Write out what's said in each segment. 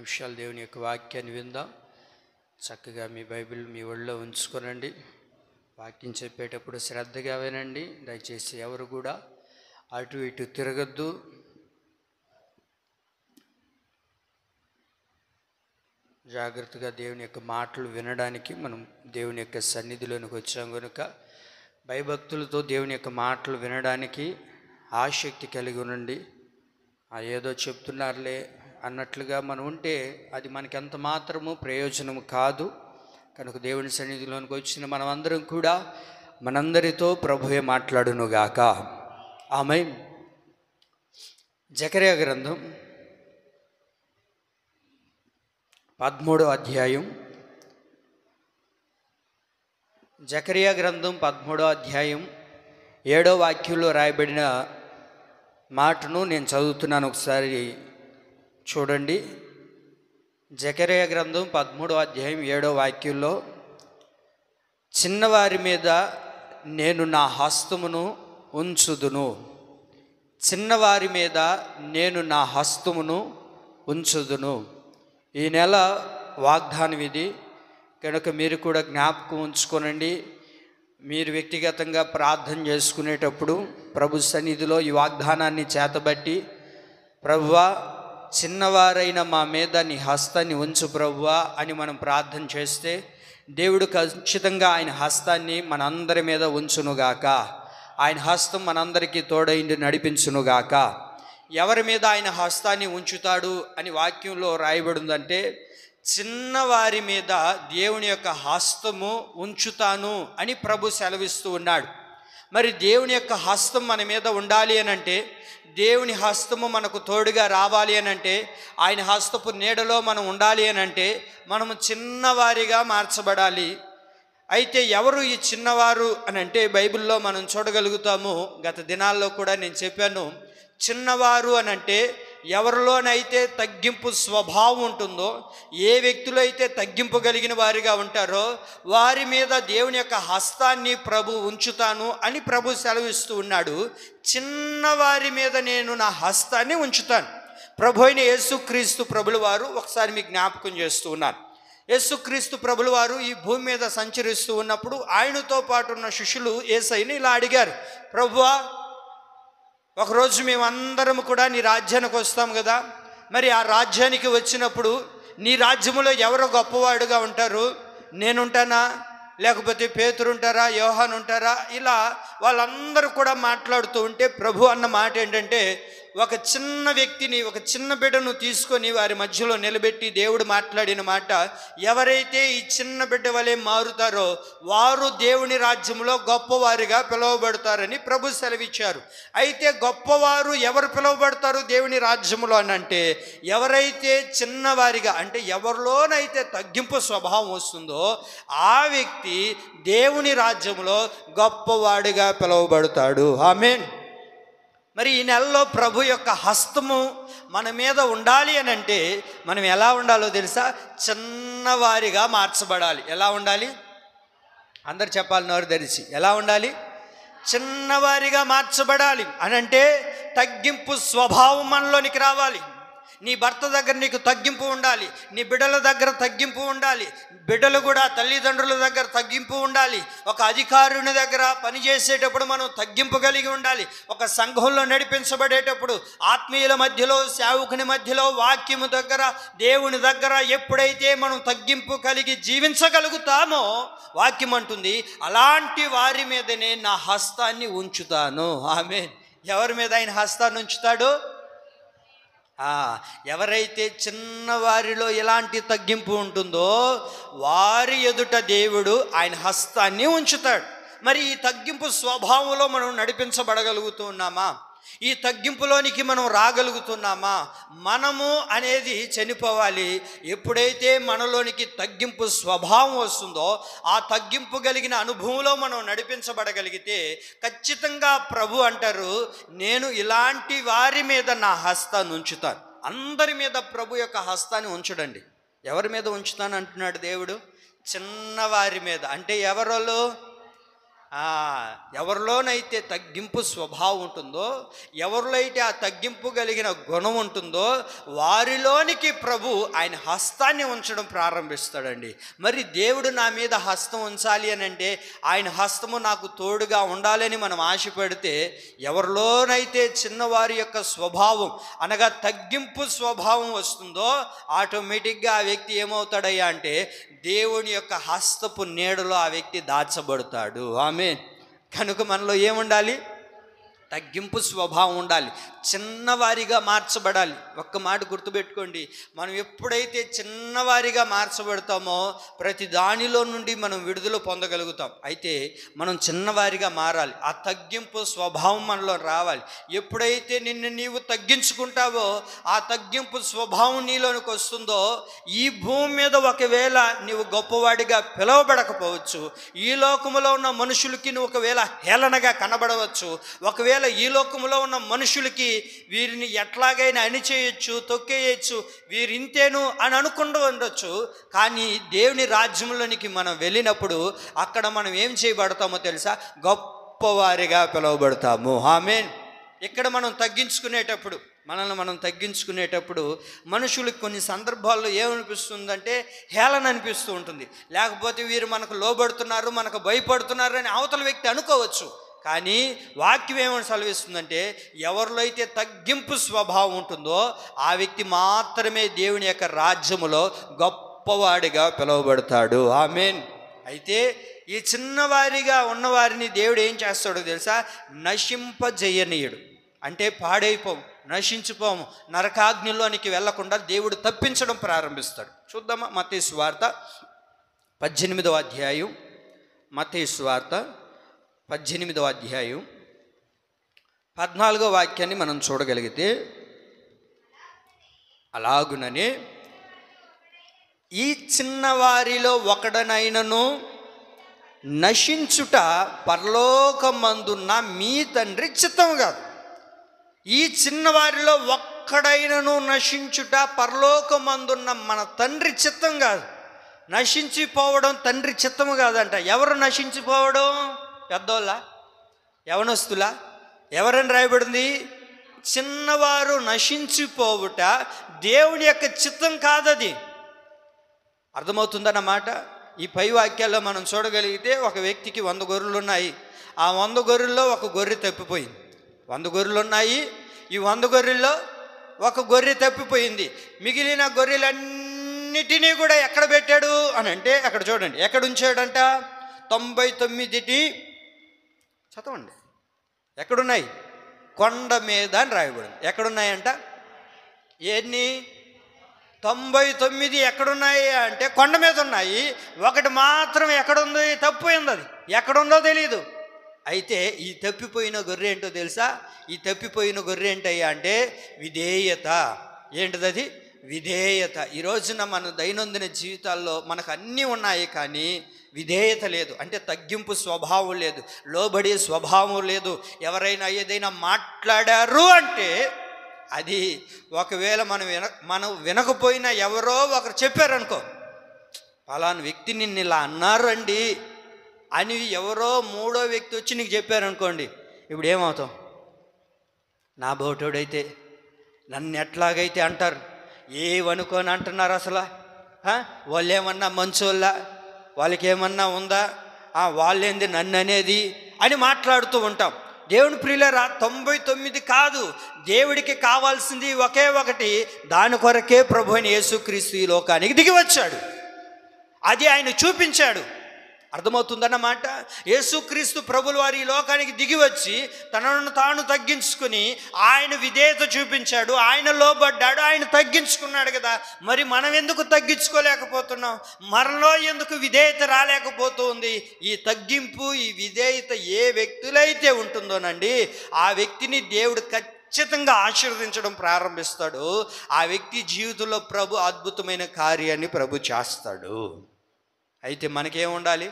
నిమిషాలు దేవుని యొక్క వాక్యాన్ని విందాం. చక్కగా మీ బైబిల్ మీ ఒళ్ళో ఉంచుకోనండి. వాక్యం చెప్పేటప్పుడు శ్రద్ధగా వినండి. దయచేసి ఎవరు కూడా అటు ఇటు తిరగద్దు. జాగ్రత్తగా దేవుని యొక్క మాటలు వినడానికి మనం దేవుని యొక్క సన్నిధిలోనికి వచ్చాం కనుక భయభక్తులతో దేవుని యొక్క మాటలు వినడానికి ఆసక్తి కలిగి ఉండండి. ఏదో చెప్తున్నారులే అన్నట్లుగా మనం ఉంటే అది మనకి ఎంత మాత్రము ప్రయోజనం కాదు. కనుక దేవుని సన్నిధిలోనికి వచ్చిన మనమందరం కూడా మనందరితో ప్రభువే మాట్లాడునుగాక. ఆమేన్. జకర్యా గ్రంథం 13వ అధ్యాయం. జకర్యా గ్రంథం 13వ అధ్యాయం 7వ వాక్యంలో రాయబడిన మాటను నేను చదువుతున్నాను, ఒకసారి చూడండి. జకర్యా గ్రంథం 13వ అధ్యాయం 7వ వాక్యంలో, చిన్నవారి మీద నేను నా హస్తమును ఉంచుదును, చిన్నవారి మీద నేను నా హస్తమును ఉంచుదును. ఈ నెల వాగ్దానం ఇది కనుక మీరు కూడా జ్ఞాపకం ఉంచుకోనండి. మీరు వ్యక్తిగతంగా ప్రార్థన చేసుకునేటప్పుడు ప్రభు సన్నిధిలో ఈ వాగ్దానాన్ని చేతబట్టి, ప్రభువా చిన్నవారైన మా మీద నీ హస్తాన్ని ఉంచు ప్రభువా అని మనం ప్రార్థన చేస్తే దేవుడు ఖచ్చితంగా ఆయన హస్తాన్ని మనందరి మీద ఉంచునుగాక. ఆయన హస్తం మనందరికీ తోడైండి నడిపించునుగాక. ఎవరి మీద ఆయన హస్తాన్ని ఉంచుతాడు అని వాక్యంలో రాయబడిందంటే, చిన్నవారి మీద దేవుని యొక్క హస్తము ఉంచుతాను అని ప్రభు సెలవిస్తూ ఉన్నాడు. మరి దేవుని యొక్క హస్తం మన మీద ఉండాలి అని అంటే, దేవుని హస్తము మనకు తోడుగా రావాలి అని అంటే, ఆయన హస్తపు నీడలో మనం ఉండాలి అని అంటే మనము చిన్నవారిగా మార్చబడాలి. అయితే ఎవరు ఈ చిన్నవారు అని అంటే బైబిల్లో మనం చూడగలుగుతాము. గత దినాల్లో కూడా నేను చెప్పాను, చిన్నవారు అని అంటే ఎవరిలోనైతే తగ్గింపు స్వభావం ఉంటుందో, ఏ వ్యక్తులు అయితే తగ్గింపు కలిగిన వారిగా ఉంటారో వారి మీద దేవుని యొక్క హస్తాన్ని ప్రభు ఉంచుతాను అని ప్రభు సెలవిస్తూ ఉన్నాడు. చిన్నవారి మీద నేను నా హస్తాన్ని ఉంచుతాను. ప్రభు అయిన యేసుక్రీస్తు ప్రభుల వారు ఒకసారి మీకు జ్ఞాపకం చేస్తూ ఉన్నాను. యేసుక్రీస్తు ప్రభుల వారు ఈ భూమి మీద సంచరిస్తూ ఉన్నప్పుడు ఆయనతో పాటు ఉన్న శిష్యులు యేసయ్యని ఇలా అడిగారు, ప్రభువా ఒకరోజు మేమందరం కూడా నీ రాజ్యానికి వస్తాం కదా, మరి ఆ రాజ్యానికి వచ్చినప్పుడు నీ రాజ్యములో ఎవరు గొప్పవాడుగా ఉంటారు? నేనుంటానా, లేకపోతే పేతురు ఉంటారా, యోహాను ఉంటారా? ఇలా వాళ్ళందరూ కూడా మాట్లాడుతూ ఉంటే ప్రభు అన్న మాట ఏంటంటే, ఒక చిన్న వ్యక్తిని, ఒక చిన్న బిడ్డను తీసుకొని వారి మధ్యలో నిలబెట్టి దేవుడు మాట్లాడిన మాట, ఎవరైతే ఈ చిన్న బిడ్డ వలె మారుతారో వారు దేవుని రాజ్యంలో గొప్పవారిగా పిలువబడతారని ప్రభు సెలవిచ్చారు. అయితే గొప్పవారు ఎవరు పిలువబడతారు దేవుని రాజ్యంలో అని అంటే, ఎవరైతే చిన్నవారిగా అంటే ఎవరిలోనైతే తగ్గింపు స్వభావం వస్తుందో ఆ వ్యక్తి దేవుని రాజ్యంలో గొప్పవాడిగా పిలువబడతాడు. ఆమేన్. మరి ఈ నెలలో ప్రభు యొక్క హస్తము మన మీద ఉండాలి అని అంటే మనం ఎలా ఉండాలో తెలుసా? చిన్నవారిగా మార్చబడాలి. ఎలా ఉండాలి? అందరు చెప్పాలి నోరు తెరిచి. ఎలా ఉండాలి? చిన్నవారిగా మార్చబడాలి అని అంటే తగ్గింపు స్వభావం మనలోనికి రావాలి. నీ భర్త దగ్గర నీకు తగ్గింపు ఉండాలి, నీ బిడ్డల దగ్గర తగ్గింపు ఉండాలి, బిడ్డలు కూడా తల్లిదండ్రుల దగ్గర తగ్గింపు ఉండాలి, ఒక అధికారుని దగ్గర పనిచేసేటప్పుడు మనం తగ్గింపు కలిగి ఉండాలి, ఒక సంఘంలో నడిపించబడేటప్పుడు ఆత్మీయుల మధ్యలో, సేవకుని మధ్యలో, వాక్యము దగ్గర, దేవుని దగ్గర ఎప్పుడైతే మనం తగ్గింపు కలిగి జీవించగలుగుతామో వాక్యం అంటుంది, అలాంటి వారి మీదనే నా హస్తాన్ని ఉంచుతాను. ఆమేన్. ఎవరి మీద ఆయన హస్తాన్ని ఉంచుతాడు? ఎవరైతే చిన్నవారిలో ఎలాంటి తగ్గింపు ఉంటుందో వారి ఎదుట దేవుడు ఆయన హస్తాన్ని ఉంచుతాడు. మరి ఈ తగ్గింపు స్వభావంలో మనం నడిపించబడగలుగుతూ ఉన్నామా? ఈ తగ్గింపులోనికి మనం రాగలుగుతున్నామా? మనము అనేది చనిపోవాలి. ఎప్పుడైతే మనలోనికి తగ్గింపు స్వభావం వస్తుందో ఆ తగ్గింపు కలిగిన అనుభవంలో మనం నడిపించబడగలిగితే ఖచ్చితంగా ప్రభు అంటారు, నేను ఇలాంటి వారి మీద నా హస్తాన్ని ఉంచుతాను. అందరి మీద ప్రభు యొక్క హస్తాన్ని ఉంచడండి. ఎవరి మీద ఉంచుతాను అంటున్నాడు దేవుడు? చిన్నవారి మీద. అంటే ఎవరోళ్ళు? ఎవరిలోనైతే తగ్గింపు స్వభావం ఉంటుందో, ఎవరిలో అయితే ఆ తగ్గింపు కలిగిన గుణం ఉంటుందో, వారిలోనికి ప్రభు ఆయన హస్తాన్ని ఉంచడం ప్రారంభిస్తాడండి. మరి దేవుడు నా మీద హస్తం ఉంచాలి అని అంటే ఆయన హస్తము నాకు తోడుగా ఉండాలని మనం ఆశపడితే, ఎవరిలోనైతే చిన్నవారి యొక్క స్వభావం అనగా తగ్గింపు స్వభావం వస్తుందో ఆటోమేటిక్గా ఆ వ్యక్తి ఏమవుతాడయ్యా అంటే దేవుని యొక్క హస్తపు నీడలో ఆ వ్యక్తి దాచబడతాడు. ఆమేన్. కనుక మనలో ఏముండాలి? తగ్గింపు స్వభావం ఉండాలి. చిన్నవారిగా మార్చబడాలి. ఒక్క మాట గుర్తుపెట్టుకోండి, మనం ఎప్పుడైతే చిన్నవారిగా మార్చబడతామో ప్రతి దానిలో నుండి మనం విడుదల పొందగలుగుతాం. అయితే మనం చిన్నవారిగా మారాలి. ఆ తగ్గింపు స్వభావం మనలో రావాలి. ఎప్పుడైతే నిన్ను నీవు తగ్గించుకుంటావో, ఆ తగ్గింపు స్వభావం నీలోనికి వస్తుందో, ఈ భూమి మీద ఒకవేళ నీవు గొప్పవాడిగా పిలువబడకపోవచ్చు, ఈ లోకములో ఉన్న మనుషులకి నువ్వు ఒకవేళ హేళనగా కనబడవచ్చు, ఒకవేళ ఈ లోకములో ఉన్న మనుషులకి వీరిని ఎట్లాగైనా అణిచేయచ్చు, తొక్కేయచ్చు, వీరింతేను అని అనుకుంటూ ఉండొచ్చు. కానీ దేవుని రాజ్యంలోనికి మనం వెళ్ళినప్పుడు అక్కడ మనం ఏం చేయబడతామో తెలుసా? గొప్పవారిగా పిలువబడతాము. ఆమేన్. ఇక్కడ మనం తగ్గించుకునేటప్పుడు, మనల్ని మనం తగ్గించుకునేటప్పుడు మనుషులకు కొన్ని సందర్భాల్లో ఏమనిపిస్తుందంటే హేళన అనిపిస్తూ ఉంటుంది. లేకపోతే వీరు మనకు లోబడుతున్నారు, మనకు భయపడుతున్నారు అని అవతల వ్యక్తి అనుకోవచ్చు. కానీ వాక్యం ఏమని సెలవిస్తుందంటే ఎవరిలో అయితే తగ్గింపు స్వభావం ఉంటుందో ఆ వ్యక్తి మాత్రమే దేవుని యొక్క రాజ్యములో గొప్పవాడిగా పిలువబడతాడు. ఆమేన్. అయితే ఈ చిన్నవారిగా ఉన్నవారిని దేవుడు ఏం చేస్తాడో తెలుసా? నశింపజేయనీయుడు. అంటే పాడైపోము, నశించిపోము, నరకాగ్నిలోనికి వెళ్లకుండా దేవుడు తప్పించడం ప్రారంభిస్తాడు. చూద్దామా? మత్తయి సువార్త 18వ అధ్యాయం. మత్తయి సువార్త 18వ అధ్యాయం 14వ వాక్యాన్ని మనం చూడగలిగితే, అలాగుననే ఈ చిన్నవారిలో ఒకడనైనను నశించుట పరలోకమందున్న మీ తండ్రి చిత్తం కాదు. ఈ చిన్నవారిలో ఒక్కడైనను నశించుట పరలోకమందున్న మన తండ్రి చిత్తం కాదు. నశించిపోవడం తండ్రి చిత్తము కాదంట. ఎవరు నశించిపోవడం? పెద్దోళ్ళ, యవనస్తులా, ఎవరని రాయబడింది? చిన్నవారు నశించిపోవుట దేవుని యొక్క చిత్తం కాదది. అర్థమవుతుందన్నమాట. ఈ పై వాక్యాల్లో మనం చూడగలిగితే ఒక వ్యక్తికి 100 గొర్రెలు ఉన్నాయి. ఆ 100 గొర్రెల్లో ఒక గొర్రె తప్పిపోయింది. 100 గొర్రెలు ఉన్నాయి. ఈ 100 గొర్రెల్లో ఒక గొర్రె తప్పిపోయింది. మిగిలిన గొర్రెలన్నిటినీ కూడా ఎక్కడ పెట్టాడు అని అంటే అక్కడ చూడండి, ఎక్కడ ఉంచాడంట? 99 చదవండి. ఎక్కడున్నాయి? కొండ మీద అని రాయబడింది. ఎక్కడున్నాయంట? ఎన్ని? 99 ఎక్కడున్నాయి అంటే కొండ మీద ఉన్నాయి. ఒకటి మాత్రం ఎక్కడుంది? తప్పిపోయింది. అది ఎక్కడుందో తెలియదు. అయితే ఈ తప్పిపోయిన గొర్రె ఏంటో తెలుసా? ఈ తప్పిపోయిన గొర్రె ఏంటయ్యా అంటే విధేయత. ఏంటిది అది? విధేయత. ఈ రోజున మన దైనందిన జీవితాల్లో మనకు అన్నీ ఉన్నాయి, కానీ విధేయత లేదు. అంటే తగ్గింపు స్వభావం లేదు, లోబడే స్వభావం లేదు. ఎవరైనా ఏదైనా మాట్లాడారు అంటే అది ఒకవేళ మనం వినకపోయినా ఎవరో ఒకరు చెప్పారనుకో, పలానా వ్యక్తి నిన్ను ఇలా అన్నారండి అని ఎవరో మూడో వ్యక్తి వచ్చి నీకు చెప్పారనుకోండి, ఇప్పుడు ఏమవుతాం? నా బోటోడైతే నన్ను ఎట్లాగైతే అంటారు, ఏమనుకొని అంటున్నారు అసలు? వాళ్ళు ఏమన్నా మంచోళ్ళ? వాళ్ళకి ఏమన్నా ఉందా? వాళ్ళేంది నన్ను అనేది అని మాట్లాడుతూ ఉంటాం. దేవుని ప్రియులారా, 99 కాదు, దేవుడికి కావాల్సింది ఒకే ఒకటి. దాని కొరకే ప్రభు అయిన యేసుక్రీస్తు ఈ లోకానికి దిగి వచ్చాడు. అది ఆయన చూపించాడు. అర్థమవుతుందన్నమాట. యేసుక్రీస్తు ప్రభులు వారి ఈ లోకానికి దిగి వచ్చి తనను తాను తగ్గించుకుని ఆయన విధేయత చూపించాడు, ఆయన లోబడ్డాడు, ఆయన తగ్గించుకున్నాడు కదా. మరి మనం ఎందుకు తగ్గించుకోలేకపోతున్నాం? మనలో ఎందుకు విధేయత రాలేకపోతుంది? ఈ తగ్గింపు, ఈ విధేయత ఏ వ్యక్తులైతే ఉంటుందోనండి, ఆ వ్యక్తిని దేవుడు ఖచ్చితంగా ఆశీర్వదించడం ప్రారంభిస్తాడు. ఆ వ్యక్తి జీవితంలో ప్రభు అద్భుతమైన కార్యాన్ని ప్రభు చేస్తాడు. అయితే మనకేముండాలి?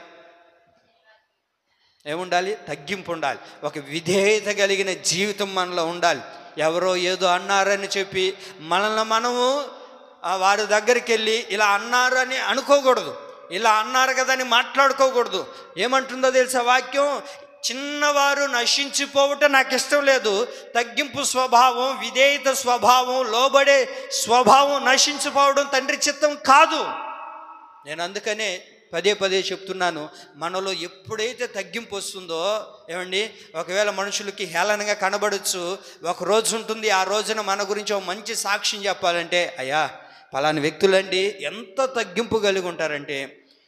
ఏముండాలి? తగ్గింపు ఉండాలి. ఒక విధేయత కలిగిన జీవితం మనలో ఉండాలి. ఎవరో ఏదో అన్నారని చెప్పి మనల్ని మనము వారి దగ్గరికి వెళ్ళి ఇలా అన్నారు అని అనుకోకూడదు. ఇలా అన్నారు కదా అని మాట్లాడుకోకూడదు. ఏమంటుందో తెలుసా వాక్యం? చిన్నవారు నశించిపోవట నాకు ఇష్టం లేదు. తగ్గింపు స్వభావం, విధేయత స్వభావం, లోబడే స్వభావం నశించిపోవడం తండ్రి చిత్తం కాదు. నేను అందుకనే పదే పదే చెప్తున్నాను, మనలో ఎప్పుడైతే తగ్గింపు వస్తుందో, ఏమండి, ఒకవేళ మనుషులకి హేళనగా కనబడచ్చు, ఒక రోజు ఉంటుంది, ఆ రోజున మన గురించి ఒక మంచి సాక్ష్యం చెప్పాలంటే, అయ్యా పలాని వ్యక్తులండి ఎంత తగ్గింపు కలిగి ఉంటారంటే,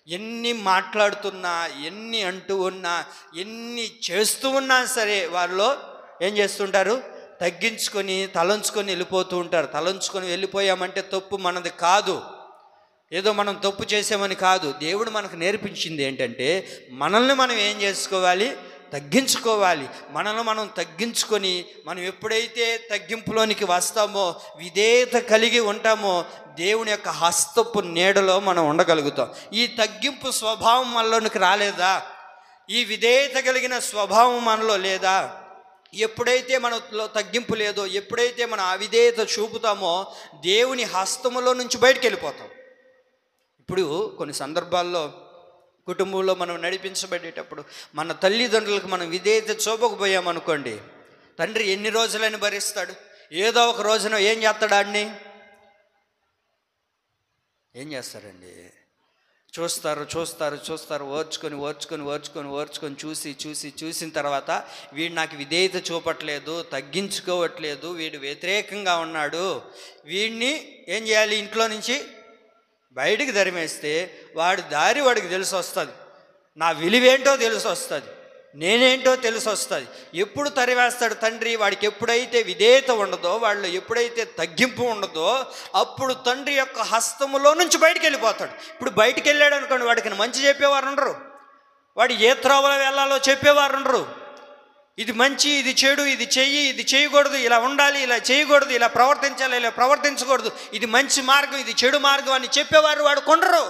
ఎన్ని మాట్లాడుతున్నా, ఎన్ని అంటూ ఉన్నా, ఎన్ని చేస్తూ ఉన్నా సరే వారిలో ఏం చేస్తుంటారు? తగ్గించుకొని తలంచుకొని వెళ్ళిపోతూ ఉంటారు. తలంచుకొని వెళ్ళిపోయామంటే తప్పు మనది కాదు, ఏదో మనం తప్పు చేసామని కాదు. దేవుడు మనకు నేర్పించింది ఏంటంటే, మనల్ని మనం ఏం చేసుకోవాలి? తగ్గించుకోవాలి. మనల్ని మనం తగ్గించుకొని, మనం ఎప్పుడైతే తగ్గింపులోనికి వస్తామో, విధేయత కలిగి ఉంటామో, దేవుని యొక్క హస్తపు నీడలో మనం ఉండగలుగుతాం. ఈ తగ్గింపు స్వభావం మనలోనికి రాలేదా? ఈ విధేయత కలిగిన స్వభావం మనలో లేదా? ఎప్పుడైతే మనలో తగ్గింపు లేదో, ఎప్పుడైతే మనం అవిధేయత చూపుతామో, దేవుని హస్తములో నుంచి బయటికి వెళ్ళిపోతాం. ఇప్పుడు కొన్ని సందర్భాల్లో కుటుంబంలో మనం నడిపించబడేటప్పుడు మన తల్లిదండ్రులకు మనం విధేయత చూపకపోయామనుకోండి, తండ్రి ఎన్ని రోజులని భరిస్తాడు? ఏదో ఒక రోజున ఏం చేస్తాడు? ఆడిని ఏం చేస్తారండి? చూస్తారు, ఓర్చుకొని చూసిన తర్వాత వీడు నాకు విధేయత చూపట్లేదు, తగ్గించుకోవట్లేదు, వీడు వ్యతిరేకంగా ఉన్నాడు, వీడిని ఏం చేయాలి? ఇంట్లో నుంచి బయటికి తరిమేస్తే వాడి దారి వాడికి తెలిసి వస్తుంది, నా విలువేంటో తెలిసి వస్తుంది, నేనేంటో తెలిసి వస్తుంది. ఎప్పుడు తరివేస్తాడు తండ్రి? వాడికి ఎప్పుడైతే విధేయత ఉండదో, వాళ్ళు ఎప్పుడైతే తగ్గింపు ఉండదో, అప్పుడు తండ్రి యొక్క హస్తములో నుంచి బయటికి వెళ్ళిపోతాడు. ఇప్పుడు బయటికి వెళ్ళాడు అనుకోండి, వాడికి మంచి చెప్పేవారు ఉండరు, వాడు ఏ త్రోవలో వెళ్ళాలో చెప్పేవారు ఉండరు. ఇది మంచి, ఇది చెడు, ఇది చెయ్యి, ఇది చేయకూడదు, ఇలా ఉండాలి, ఇలా చేయకూడదు, ఇలా ప్రవర్తించాలి, ఇలా ప్రవర్తించకూడదు, ఇది మంచి మార్గం, ఇది చెడు మార్గం అని చెప్పేవారు వాడు కొండరు.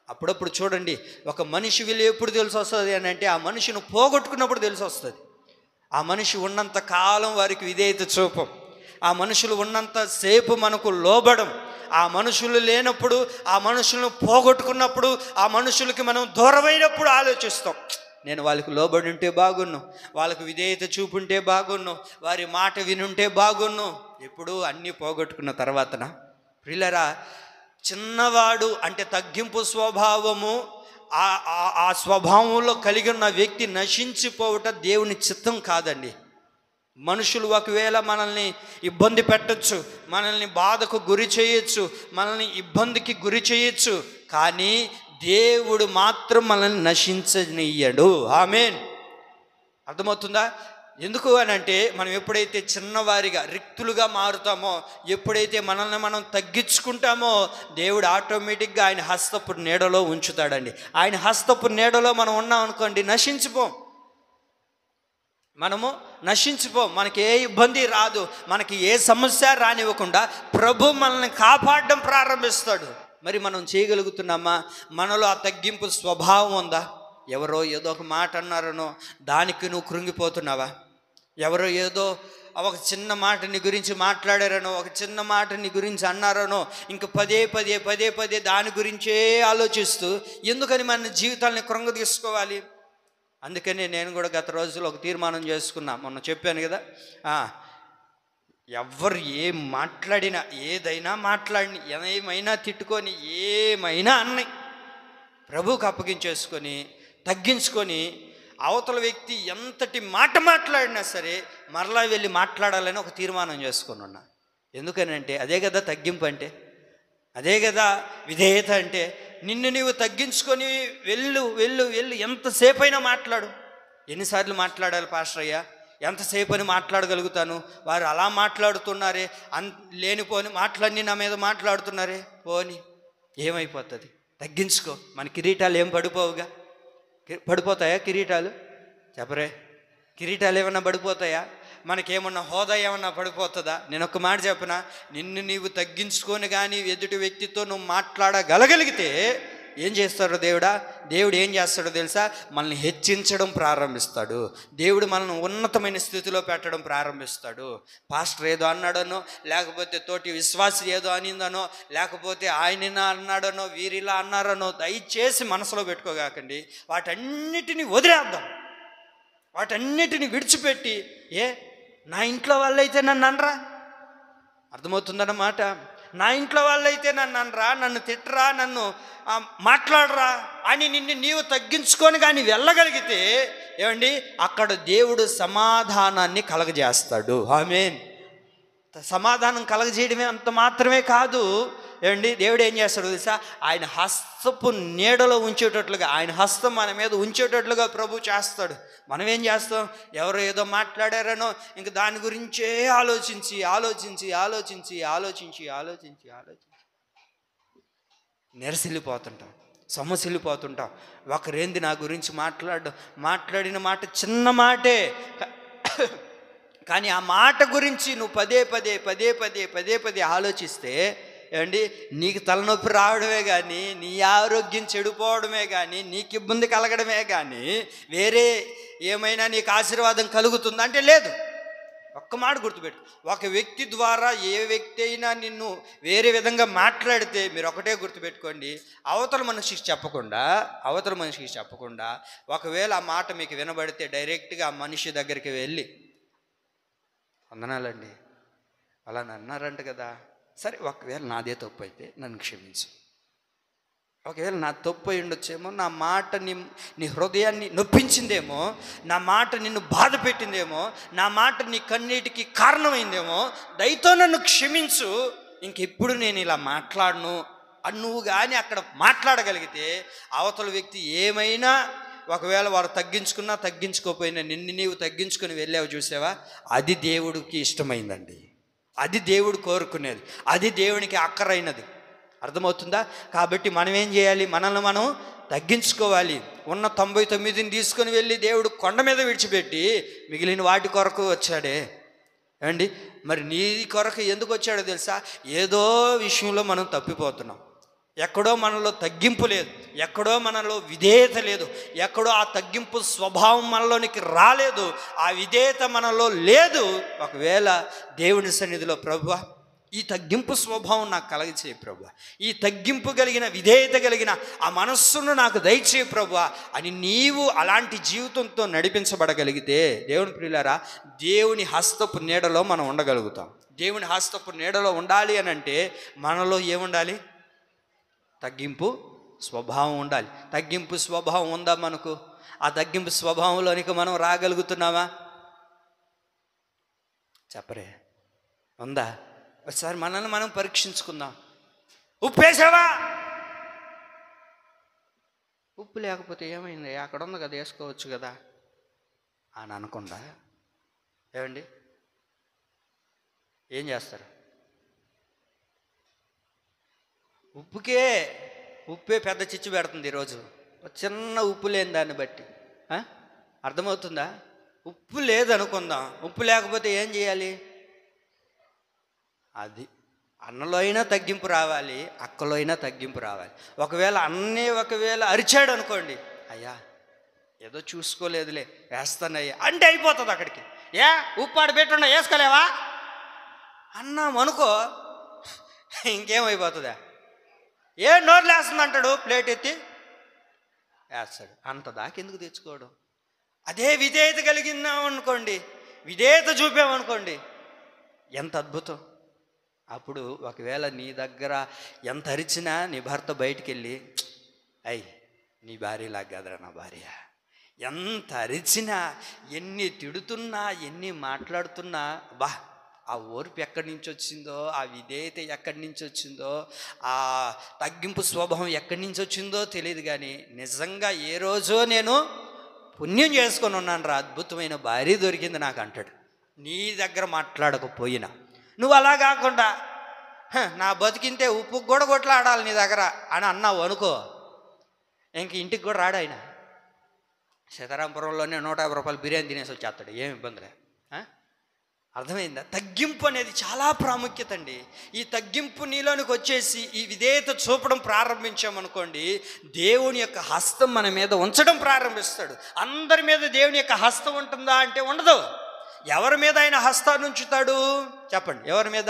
అప్పుడప్పుడు చూడండి, ఒక మనిషి విలువ ఎప్పుడు తెలిసి వస్తుంది అని అంటే, ఆ మనిషిని పోగొట్టుకున్నప్పుడు తెలిసి వస్తుంది. ఆ మనిషి ఉన్నంత కాలం వారికి విధేయత చూపం, ఆ మనుషులు ఉన్నంత సేపు మనకు లోబడం. ఆ మనుషులు లేనప్పుడు, ఆ మనుషులను పోగొట్టుకున్నప్పుడు, ఆ మనుషులకి మనం దూరమైనప్పుడు ఆలోచిస్తాం, నేను వాళ్ళకి లోబడి ఉంటే బాగున్ను, వాళ్ళకు విధేయత చూపుంటే బాగున్ను, వారి మాట వినుంటే బాగున్ను. ఎప్పుడు అన్నీ పోగొట్టుకున్న తర్వాతన ప్రియులారా, చిన్నవాడు అంటే తగ్గింపు స్వభావము, ఆ స్వభావంలో కలిగి ఉన్న వ్యక్తి నశించిపోవట దేవుని చిత్తం కాదండి. మనుషులు ఒకవేళ మనల్ని ఇబ్బంది పెట్టచ్చు, మనల్ని బాధకు గురి చేయొచ్చు, మనల్ని ఇబ్బందికి గురి చేయొచ్చు, కానీ దేవుడు మాత్రం మనల్ని నశించనియ్యడు. ఆమేన్. అర్థమవుతుందా? ఎందుకు అని అంటే, మనం ఎప్పుడైతే చిన్నవారిగా రిక్తులుగా మారుతామో, ఎప్పుడైతే మనల్ని మనం తగ్గించుకుంటామో, దేవుడు ఆటోమేటిక్గా ఆయన హస్తపు నీడలో ఉంచుతాడండి. ఆయన హస్తపు నీడలో మనం ఉన్నాం అనుకోండి, మనము నశించిపోం, మనకి ఏ ఇబ్బంది రాదు, మనకి ఏ సమస్య రానివ్వకుండా ప్రభు మనల్ని కాపాడడం ప్రారంభిస్తాడు. మరి మనం చేయగలుగుతున్నామా? మనలో ఆ తగ్గింపు స్వభావం ఉందా? ఎవరో ఏదో ఒక మాట అన్నారనో దానికి నువ్వు కృంగిపోతున్నావా? ఎవరో ఏదో ఒక చిన్న మాట నీ గురించి మాట్లాడారనో, ఒక చిన్న మాట నీ గురించి అన్నారనో, ఇంక పదే దాని గురించే ఆలోచిస్తూ ఎందుకని మన జీవితాన్ని కృంగ తీసుకోవాలి? అందుకని నేను కూడా గత రోజుల్లో ఒక తీర్మానం చేసుకున్నా, మొన్న చెప్పాను కదా, ఎవరు ఏం మాట్లాడినా, ఏదైనా మాట్లాడిని, ఏమైనా తిట్టుకొని, ఏమైనా అన్నీ ప్రభువుకు అప్పగించేసుకొని తగ్గించుకొని, అవతల వ్యక్తి ఎంతటి మాట మాట్లాడినా సరే మరలా వెళ్ళి మాట్లాడాలని ఒక తీర్మానం చేసుకొని ఉన్నా. ఎందుకనంటే అదే కదా తగ్గింపు అంటే, అదే కదా విధేయత అంటే. నిన్ను నీవు తగ్గించుకొని వెళ్ళు ఎంతసేపైనా మాట్లాడు. ఎన్నిసార్లు మాట్లాడాలి పాస్టర్ అయ్యా? ఎంతసేపు అని మాట్లాడగలుగుతాను? వారు అలా మాట్లాడుతున్నారే, లేనిపోని మాటలన్నీ నా మీద మాట్లాడుతున్నారే, పోని ఏమైపోతుంది? తగ్గించుకో. మన కిరీటాలు ఏం పడిపోవుగా? పడిపోతాయా కిరీటాలు? చెప్పరే, కిరీటాలు ఏమన్నా పడిపోతాయా? మనకేమన్నా హోదా ఏమన్నా పడిపోతుందా? నేను ఒక మాట చెప్పనా, నిన్ను నీవు తగ్గించుకొని కానీ ఎదుటి వ్యక్తితో నువ్వు మాట్లాడగలిగితే ఏం చేస్తాడో దేవుడు ఏం చేస్తాడో తెలుసా? మనల్ని హెచ్చించడం ప్రారంభిస్తాడు. దేవుడు మనల్ని ఉన్నతమైన స్థితిలో పెట్టడం ప్రారంభిస్తాడు. పాస్టర్ ఏదో అన్నాడనో, లేకపోతే తోటి విశ్వాసి ఏదో అనిందనో, లేకపోతే ఆయన అన్నాడనో, వీరిలా అన్నారనో దయచేసి మనసులో పెట్టుకోగాకండి. వాటన్నిటిని వదిలేద్దాం. వాటన్నిటిని విడిచిపెట్టి, నా ఇంట్లో వాళ్ళైతే నన్ను అనరా, అర్థమవుతుందన్నమాట. నా ఇంట్లో వాళ్ళైతే నన్ను అనరా, నన్ను తిట్టరా, నన్ను మాట్లాడరా అని నీవు తగ్గించుకొని కానీ వెళ్ళగలిగితే ఏమండి, అక్కడ దేవుడు సమాధానాన్ని కలగజేస్తాడు. ఆమేన్. సమాధానం కలగజేయడమే అంత మాత్రమే కాదు, ఏమండి, దేవుడు ఏం చేస్తాడు తెలుసా? ఆయన హస్తపు నీడలో ఉంచేటట్లుగా, ఆయన హస్తం మన మీద ఉంచేటట్లుగా ప్రభు చేస్తాడు. మనం ఏం చేస్తాం? ఎవరో ఏదో మాట్లాడారనో ఇంక దాని గురించే ఆలోచించి నిరసిల్లిపోతుంటాం, సొమ్మసిల్లిపోతుంటాం. ఒకరేంది నా గురించి మాట్లాడిన మాట చిన్న మాటే, కానీ ఆ మాట గురించి నువ్వు పదే పదే ఆలోచిస్తే ఏమండి, నీకు తలనొప్పి రావడమే కానీ, నీ ఆరోగ్యం చెడిపోవడమే కానీ, నీకు ఇబ్బంది కలగడమే కానీ వేరే ఏమైనా నీకు ఆశీర్వాదం కలుగుతుందంటే లేదు. ఒక్క మాట గుర్తుపెట్టు, ఒక వ్యక్తి ద్వారా ఏ వ్యక్తి అయినా నిన్ను వేరే విధంగా మాట్లాడితే మీరు ఒకటే గుర్తుపెట్టుకోండి, అవతల మనిషికి చెప్పకుండా ఒకవేళ ఆ మాట మీకు వినబడితే డైరెక్ట్గా ఆ మనిషి దగ్గరికి వెళ్ళి, వందనాలండి అలా అన్నారంట కదా, సరే ఒకవేళ నాదే తప్పు అయితే నన్ను క్షమించు, ఒకవేళ నా తప్పు అయి ఉండొచ్చేమో, నా మాట నీ హృదయాన్ని నొప్పించిందేమో, నా మాట నిన్ను బాధ పెట్టిందేమో, నా మాట నీ కన్నీటికి కారణమైందేమో, దయతో నన్ను క్షమించు, ఇంకెప్పుడు నేను ఇలా మాట్లాడను అని నువ్వు కానీ అక్కడ మాట్లాడగలిగితే అవతల వ్యక్తి ఏమైనా, ఒకవేళ వారు తగ్గించుకోకపోయినా నీవు తగ్గించుకొని వెళ్ళావు చూసావా, అది దేవుడికి ఇష్టమైందండి, అది దేవుడు కోరుకునేది, అది దేవునికి అక్కరైనది. అర్థమవుతుందా? కాబట్టి మనం ఏం చేయాలి? మనల్ని మనం తగ్గించుకోవాలి. ఉన్న 99ని తీసుకొని వెళ్ళి దేవుడు కొండ మీద విడిచిపెట్టి మిగిలిన వాటి కొరకు వచ్చాడే అండి. మరి నీ కొరకు ఎందుకు వచ్చాడో తెలుసా? ఏదో విషయంలో మనం తప్పిపోతున్నాం, ఎక్కడో మనలో తగ్గింపు లేదు, ఎక్కడో మనలో విధేయత లేదు, ఎక్కడో ఆ తగ్గింపు స్వభావం మనలోనికి రాలేదు, ఆ విధేయత మనలో లేదు. ఒకవేళ దేవుని సన్నిధిలో, ప్రభువా ఈ తగ్గింపు స్వభావం నాకు కలగచేయి ప్రభువా, ఈ తగ్గింపు కలిగిన విధేయత కలిగిన ఆ మనస్సును నాకు దయచేయి ప్రభువా అని నీవు అలాంటి జీవితంతో నడిపించబడగలిగితే, దేవుని ప్రియులారా, దేవుని హస్తపు నీడలో మనం ఉండగలుగుతాం. దేవుని హస్తపు నీడలో ఉండాలి అని అంటే మనలో ఏముండాలి? తగ్గింపు స్వభావం ఉండాలి. తగ్గింపు స్వభావం ఉందా మనకు? ఆ తగ్గింపు స్వభావంలోనికి మనం రాగలుగుతున్నామా? చెప్పరే, ఉందా? ఒకసారి మనల్ని మనం పరీక్షించుకుందాం. ఉప్పు వేసావా? ఉప్పు లేకపోతే ఏమైంది, అక్కడ ఉంది కదా, వేసుకోవచ్చు కదా అని అనకుండా ఏమండి ఏం చేస్తారు? ఉప్పే పెద్ద చిచ్చు పెడుతుంది ఈరోజు, చిన్న ఉప్పు లేని దాన్ని బట్టి. అర్థమవుతుందా? ఉప్పు లేదనుకుందాం, ఉప్పు లేకపోతే ఏం చేయాలి? అది అన్నలో అయినా తగ్గింపు రావాలి, అక్కలో అయినా తగ్గింపు రావాలి. ఒకవేళ అరిచాడు అనుకోండి, అయ్యా ఏదో చూసుకోలేదులే వేస్తానయ్యా అంటే అయిపోతుంది. అక్కడికి ఉప్పు ఆడ పెట్టున్నా వేసుకోలేవా అన్నాం అనుకో, ఇంకేమైపోతుందా? నోరు లేస్తుంది అంటాడు, ప్లేట్ ఎత్తి వేస్తాడు. అంత దాకా ఎందుకు తెచ్చుకోవడం? అదే విధేయత కలిగినాం అనుకోండి, విధేయత చూపామనుకోండి, ఎంత అద్భుతం. అప్పుడు ఒకవేళ నీ దగ్గర ఎంత అరిచినా నీ భర్త బయటికి వెళ్ళి, నీ భార్యలాగా కదరా నా భార్య, ఎంత అరిచినా, ఎన్ని తిడుతున్నా, ఎన్ని మాట్లాడుతున్నా, ఆ ఓర్పు ఎక్కడి నుంచి వచ్చిందో, ఆ విధేయత ఎక్కడి నుంచి వచ్చిందో, ఆ తగ్గింపు స్వభావం ఎక్కడి నుంచి వచ్చిందో తెలియదు. కానీ నిజంగా ఏ రోజో నేను పుణ్యం చేసుకొని ఉన్నాను రా, అద్భుతమైన భార్య దొరికింది నాకు అంటాడు. నీ దగ్గర మాట్లాడకపోయినా నువ్వు అలా కాకుండా నా బతికింతే ఉప్పు కూడా కొట్లాడాలి నీ దగ్గర అని అన్నావు అనుకో, ఇంక ఇంటికి కూడా రాడు ఆయన. సీతారాంపురంలోనే 150 రూపాయలు బిర్యానీ తినేసి వచ్చేస్తాడు, ఏమి ఇబ్బందిలే. అర్థమైందా? తగ్గింపు అనేది చాలా ప్రాముఖ్యత అండి. ఈ తగ్గింపు నీలోనికి వచ్చేసి ఈ విధేయత చూపడం ప్రారంభించామనుకోండి, దేవుని యొక్క హస్తం మన మీద ఉంచడం ప్రారంభిస్తాడు. అందరి మీద దేవుని యొక్క హస్తం ఉంటుందా అంటే ఉండదు. ఎవరి మీద ఆయన హస్తాన్ని ఉంచుతాడు చెప్పండి? ఎవరి మీద?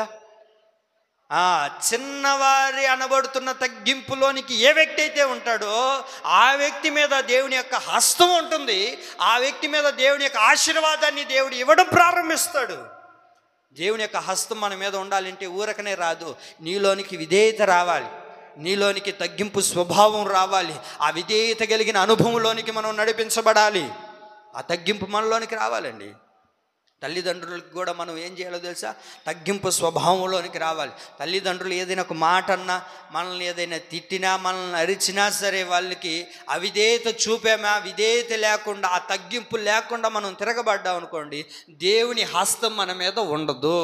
చిన్నవారి అనబడుతున్న తగ్గింపులోనికి ఏ వ్యక్తి అయితే ఉంటాడో ఆ వ్యక్తి మీద దేవుని యొక్క హస్తం ఉంటుంది. ఆ వ్యక్తి మీద దేవుని యొక్క ఆశీర్వాదాన్ని దేవుడు ఇవ్వడం ప్రారంభిస్తాడు. దేవుని యొక్క హస్తం మన మీద ఉండాలంటే ఊరకనే రాదు. నీలోనికి విధేయత రావాలి, నీలోనికి తగ్గింపు స్వభావం రావాలి, ఆ విధేయత కలిగిన అనుభవంలోనికి మనం నడిపించబడాలి. ఆ తగ్గింపు మనలోనికి రావాలండి. తల్లిదండ్రులకు కూడా మనం ఏం చేయాలో తెలుసా? తగ్గింపు స్వభావంలోనికి రావాలి. తల్లిదండ్రులు ఏదైనా ఒక మాట అన్నా, మనల్ని ఏదైనా తిట్టినా, మనల్ని అరిచినా సరే, వాళ్ళకి అవిధేయత చూపామా, విధేయత లేకుండా, ఆ తగ్గింపు లేకుండా మనం తిరగబడ్డాం అనుకోండి, దేవుని హస్తం మన మీద ఉండదు.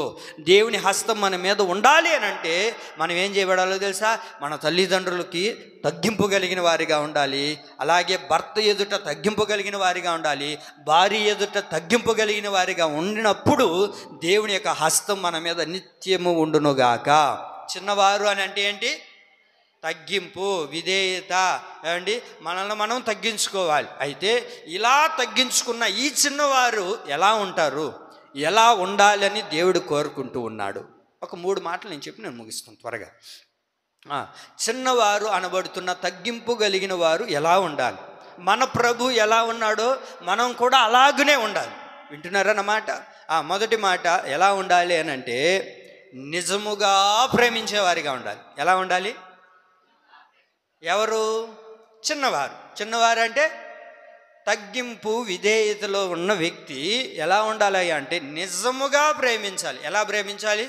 దేవుని హస్తం మన మీద ఉండాలి అని అంటే మనం ఏం చేయబడాలో తెలుసా? మన తల్లిదండ్రులకి తగ్గింపు కలిగిన వారిగా ఉండాలి. అలాగే భర్త ఎదుట తగ్గింపు కలిగిన వారిగా ఉండాలి. భార్య ఎదుట తగ్గింపు కలిగిన వారిగా ఉండినప్పుడు దేవుని యొక్క హస్తం మన మీద నిత్యము ఉండునుగాక. చిన్నవారు అని అంటే ఏంటి? తగ్గింపు, విధేయత ఏమండి, మనల్ని మనం తగ్గించుకోవాలి. అయితే ఇలా తగ్గించుకున్న ఈ చిన్నవారు ఎలా ఉంటారు, ఎలా ఉండాలని దేవుడు కోరుకుంటూ ఉన్నాడు. ఒక 3 మాటలు నేను చెప్పి నేను ముగిస్తాను త్వరగా. చిన్నవారు అనబడుతున్న తగ్గింపు కలిగిన వారు ఎలా ఉండాలి? మన ప్రభు ఎలా ఉన్నాడో మనం కూడా అలాగనే ఉండాలి. వింటున్నారన్నమాట. మొదటి మాట ఎలా ఉండాలి అని అంటే నిజముగా ప్రేమించేవారిగా ఉండాలి. ఎలా ఉండాలి? ఎవరు? చిన్నవారు. చిన్నవారు అంటే తగ్గింపు విధేయతలో ఉన్న వ్యక్తి ఎలా ఉండాలి అంటే నిజముగా ప్రేమించాలి. ఎలా ప్రేమించాలి?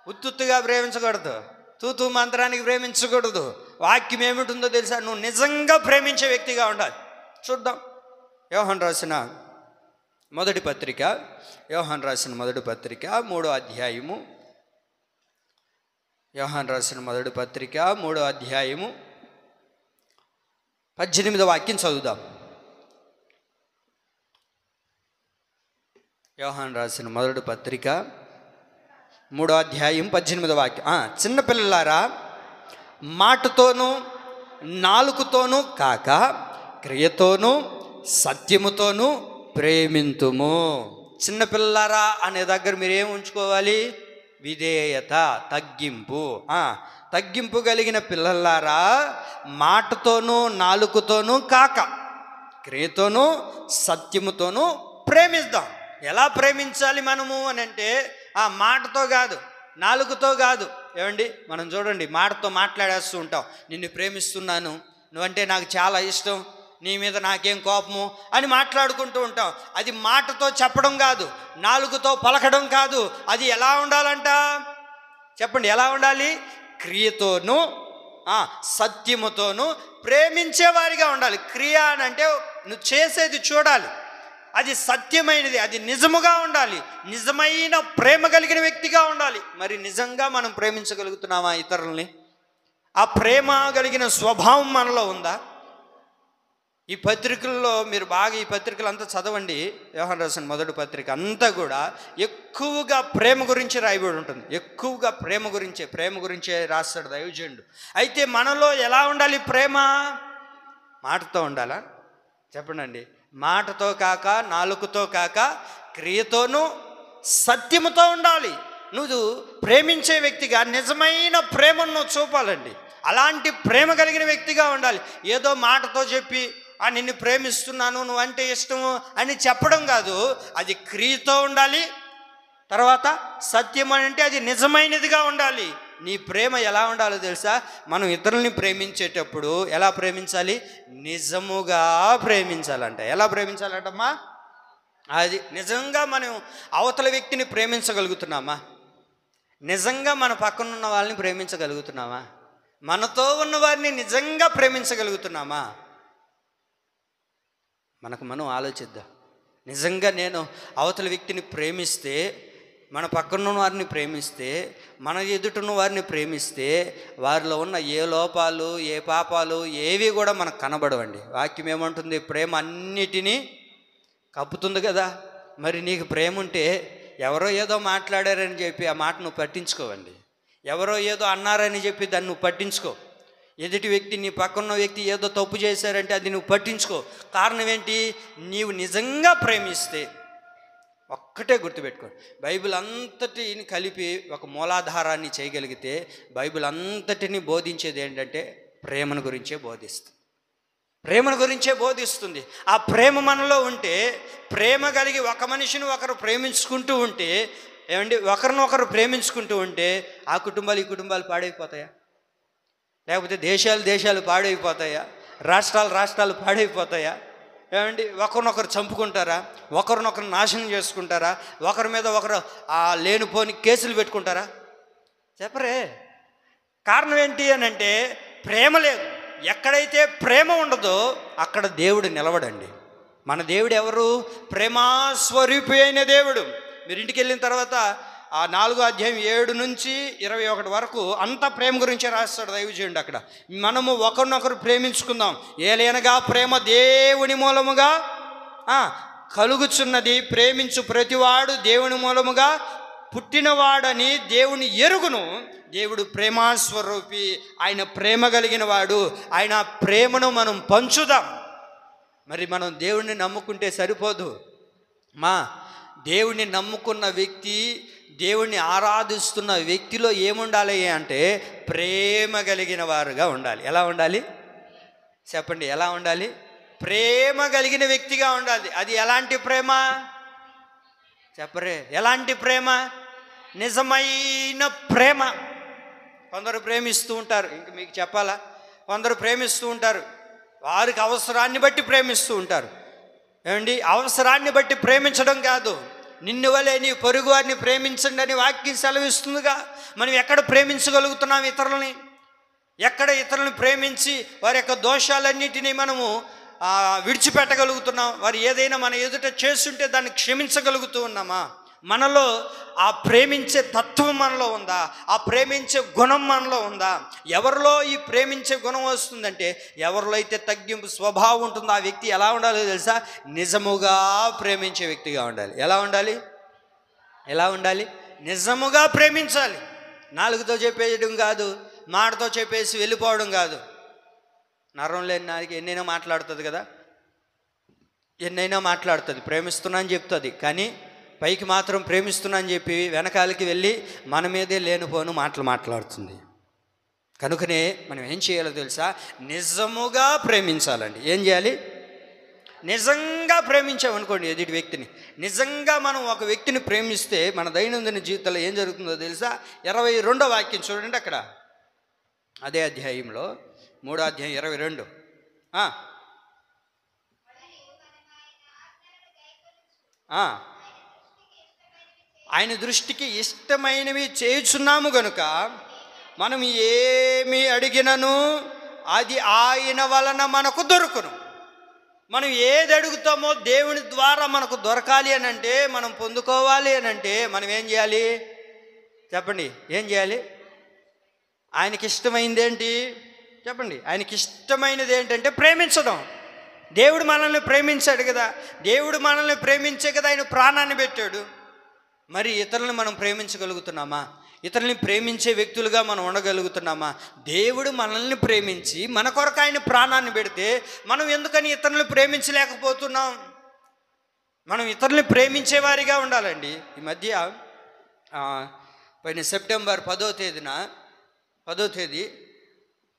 ఉత్తుగా ప్రేమించకూడదు, తూతూ మంత్రానికి ప్రేమించకూడదు. వాక్యం ఏమిటిందో తెలుసా? నువ్వు నిజంగా ప్రేమించే వ్యక్తిగా ఉండాలి. చూద్దాం. యోహాను రాసిన మొదటి పత్రిక 3వ అధ్యాయము. యోహాను రాసిన మొదటి పత్రిక 3వ అధ్యాయము 18వ వాక్యం చదువుదాం. యోహాను రాసిన మొదటి పత్రిక 3వ అధ్యాయం 18వ వాక్యం. చిన్నపిల్లలారా, మాటతోనూ నాలుకతోనూ కాక క్రియతోనూ సత్యముతోనూ ప్రేమింతుము. చిన్నపిల్లలారా అనే దగ్గర మీరేం ఉంచుకోవాలి? విధేయత, తగ్గింపు. తగ్గింపు కలిగిన పిల్లలారా, మాటతోనూ నాలుకతోనూ కాక క్రియతోనూ సత్యముతోనూ ప్రేమిద్దాం. ఎలా ప్రేమించాలి మనము అని అంటే మాటతో కాదు, నాలుగుతో కాదు. ఏమండి, మనం చూడండి, మాటతో మాట్లాడేస్తూ ఉంటాం. నిన్ను ప్రేమిస్తున్నాను, నువ్వంటే నాకు చాలా ఇష్టం, నీ మీద నాకేం కోపము అని మాట్లాడుకుంటూ ఉంటాం. అది మాటతో చెప్పడం కాదు, నాలుగుతో పలకడం కాదు. అది ఎలా ఉండాలంట చెప్పండి? ఎలా ఉండాలి? క్రియతోనూ సత్యముతోనూ ప్రేమించేవారిగా ఉండాలి. క్రియ అని అంటే నువ్వు చేసేది చూడాలి, అది సత్యమైనది, అది నిజముగా ఉండాలి, నిజమైన ప్రేమ కలిగిన వ్యక్తిగా ఉండాలి. మరి నిజంగా మనం ప్రేమించగలుగుతున్నామా ఇతరుల్ని? ఆ ప్రేమ కలిగిన స్వభావం మనలో ఉందా? ఈ పత్రికల్లో మీరు బాగా ఈ పత్రికలు అంతా చదవండి. యోహాను రాసిన మొదటి పత్రిక అంతా కూడా ఎక్కువగా ప్రేమ గురించి రాయబడి ఉంటుంది. ఎక్కువగా ప్రేమ గురించే రాస్తాడు దైవజనుడు. అయితే మనలో ఎలా ఉండాలి ప్రేమ? మాటతో ఉండాలా? చెప్పండి. మాటతో కాక, నాలుకతో కాక, క్రియతోనూ సత్యముతో ఉండాలి. నువ్వు ప్రేమించే వ్యక్తిగా నిజమైన ప్రేమను నువ్వు చూపాలండి. అలాంటి ప్రేమ కలిగిన వ్యక్తిగా ఉండాలి. ఏదో మాటతో చెప్పి నిన్ను ప్రేమిస్తున్నాను, నువ్వంటే ఇష్టము అని చెప్పడం కాదు. అది క్రియతో ఉండాలి. తర్వాత సత్యం అంటే అది నిజమైనదిగా ఉండాలి. నీ ప్రేమ ఎలా ఉండాలో తెలుసా? మనం ఇతరుల్ని ప్రేమించేటప్పుడు ఎలా ప్రేమించాలి? నిజముగా ప్రేమించాలంట. ఎలా ప్రేమించాలంటమ్మా? అది నిజంగా మనం అవతల వ్యక్తిని ప్రేమించగలుగుతున్నామా? నిజంగా మన పక్కన ఉన్న వాళ్ళని ప్రేమించగలుగుతున్నామా? మనతో ఉన్న వారిని నిజంగా ప్రేమించగలుగుతున్నామా? మనకు మనం ఆలోచిద్దాం. నిజంగా నేను అవతల వ్యక్తిని ప్రేమిస్తే, మన పక్కన వారిని ప్రేమిస్తే, మన ఎదుటిన్న వారిని ప్రేమిస్తే, వారిలో ఉన్న ఏ లోపాలు, ఏ పాపాలు ఏవి కూడా మనకు కనబడవండి. వాక్యం ఏమంటుంది? ప్రేమ అన్నిటినీ కప్పుతుంది కదా. మరి నీకు ప్రేమ ఉంటే ఎవరో ఏదో మాట్లాడారని చెప్పి ఆ మాట నువ్వు పట్టించుకోవండి. ఎవరో ఏదో అన్నారని చెప్పి దాన్ని నువ్వు పట్టించుకో. ఎదుటి వ్యక్తి, నీ పక్కన్న వ్యక్తి ఏదో తప్పు చేశారంటే అది నువ్వు పట్టించుకో. కారణం ఏంటి? నీవు నిజంగా ప్రేమిస్తే ఒక్కటే గుర్తుపెట్టుకో, బైబిల్ అంతటిని కలిపి ఒక మూలాధారాన్ని చేయగలిగితే బైబిల్ అంతటిని బోధించేది ఏంటంటే ప్రేమను గురించే బోధిస్తుంది. ప్రేమను గురించే బోధిస్తుంది. ఆ ప్రేమ మనలో ఉంటే, ప్రేమ కలిగి ఒక మనిషిని ఒకరు ప్రేమించుకుంటూ ఉంటే, ఏమండి, ఒకరినొకరు ప్రేమించుకుంటూ ఉంటే ఆ కుటుంబాలు ఈ కుటుంబాలు పాడైపోతాయా? లేకపోతే దేశాలు పాడైపోతాయా? రాష్ట్రాలు పాడైపోతాయా? ఏమండి, ఒకరినొకరు చంపుకుంటారా? ఒకరినొకరు నాశనం చేసుకుంటారా? ఒకరి మీద ఒకరు లేనిపోని కేసులు పెట్టుకుంటారా? చెప్పరే. కారణం ఏంటి అని అంటే ప్రేమ లేదు. ఎక్కడైతే ప్రేమ ఉండదో అక్కడ దేవుడు నిలవడండి. మన దేవుడు ఎవరు? ప్రేమాస్వరూపి అయిన దేవుడు. మీరు ఇంటికి వెళ్ళిన తర్వాత ఆ 4వ అధ్యాయం 7 నుంచి 21 వరకు అంత ప్రేమ గురించే రాస్తాడు దైవజనుడు. అక్కడ మనము ఒకరినొకరు ప్రేమించుకుందాం. ఏలైనగా ప్రేమ దేవుని మూలముగా కలుగుచున్నది. ప్రేమించు ప్రతివాడు దేవుని మూలముగా పుట్టినవాడని దేవుని ఎరుగును. దేవుడు ప్రేమాస్వరూపి, ఆయన ప్రేమ కలిగిన వాడు. ఆయన ప్రేమను మనం పంచుదాం. మరి మనం దేవుణ్ణి నమ్ముకుంటే సరిపోదు. దేవుణ్ణి నమ్ముకున్న వ్యక్తి, దేవుణ్ణి ఆరాధిస్తున్న వ్యక్తిలో ఏముండాలి అంటే ప్రేమ కలిగిన వారుగా ఉండాలి. ఎలా ఉండాలి చెప్పండి? ఎలా ఉండాలి? ప్రేమ కలిగిన వ్యక్తిగా ఉండాలి. అది ఎలాంటి ప్రేమ చెప్పరే? ఎలాంటి ప్రేమ? నిజమైన ప్రేమ. కొందరు ప్రేమిస్తూ ఉంటారు, ఇంక మీకు చెప్పాలా? కొందరు ప్రేమిస్తూ ఉంటారు, వారికి అవసరాన్ని బట్టి ప్రేమిస్తూ ఉంటారు. ఏమండి, అవసరాన్ని బట్టి ప్రేమించడం కాదు, నిన్ను వలే నీ పొరుగు వారిని ప్రేమించండి అని వాక్యం సెలవిస్తుందిగా. మనం ఎక్కడ ప్రేమించగలుగుతున్నాం ఇతరులని? ఎక్కడ ఇతరులను ప్రేమించి వారి యొక్క దోషాలన్నిటినీ మనము విడిచిపెట్టగలుగుతున్నాం? వారు ఏదైనా మన ఎదుట చేస్తుంటే దాన్ని క్షమించగలుగుతూ ఉన్నామా? మనలో ఆ ప్రేమించే తత్వం మనలో ఉందా? ఆ ప్రేమించే గుణం మనలో ఉందా? ఎవరిలో ఈ ప్రేమించే గుణం వస్తుందంటే, ఎవరిలో అయితే తగ్గింపు స్వభావం ఉంటుందో ఆ వ్యక్తి ఎలా ఉండాలో తెలుసా? నిజముగా ప్రేమించే వ్యక్తిగా ఉండాలి. ఎలా ఉండాలి? ఎలా ఉండాలి? నిజముగా ప్రేమించాలి. నాలుగుతో చెప్పేయడం కాదు, మాటతో చెప్పేసి వెళ్ళిపోవడం కాదు. నరం లేని నాలుగు ఎన్నైనా మాట్లాడుతుంది కదా, ఎన్నైనా మాట్లాడుతుంది, ప్రేమిస్తున్నా అని చెప్తుంది. కానీ పైకి మాత్రం ప్రేమిస్తున్నా అని చెప్పి వెనకాలకి వెళ్ళి మన మీదే లేనిపోను మాటలు మాట్లాడుతుంది. కనుకనే మనం ఏం చేయాలో తెలుసా? నిజముగా ప్రేమించాలండి. ఏం చేయాలి? నిజంగా ప్రేమించామనుకోండి ఎదుటి వ్యక్తిని, నిజంగా మనం ఒక వ్యక్తిని ప్రేమిస్తే మన దైనందిన జీవితంలో ఏం జరుగుతుందో తెలుసా? 22వ వాక్యం చూడండి. అక్కడ అదే అధ్యాయంలో 3వ అధ్యాయం 22. ఆయన దృష్టికి ఇష్టమైనవి చేయుచున్నాము గనుక మనం ఏమి అడిగినను అది ఆయన వలన మనకు దొరుకును. మనం ఏది అడుగుతామో దేవుని ద్వారా మనకు దొరకాలి అని అంటే, మనం పొందుకోవాలి అని అంటే మనం ఏం చేయాలి చెప్పండి? ఏం చేయాలి? ఆయనకి ఇష్టమైనది ఏంటి చెప్పండి? ఆయనకి ఇష్టమైనది ఏంటంటే ప్రేమించడం. దేవుడు మనల్ని ప్రేమించాడు కదా, దేవుడు మనల్ని ప్రేమించే కదా ఆయన ప్రాణాన్ని పెట్టాడు. మరి ఇతరులను మనం ప్రేమించగలుగుతున్నామా? ఇతరులని ప్రేమించే వ్యక్తులుగా మనం ఉండగలుగుతున్నామా? దేవుడు మనల్ని ప్రేమించి మన కొరకు ఆయన ప్రాణాన్ని పెడితే మనం ఎందుకని ఇతరులను ప్రేమించలేకపోతున్నాం? మనం ఇతరులని ప్రేమించేవారిగా ఉండాలండి. ఈ మధ్య పోయిన సెప్టెంబర్ 10వ తేదీ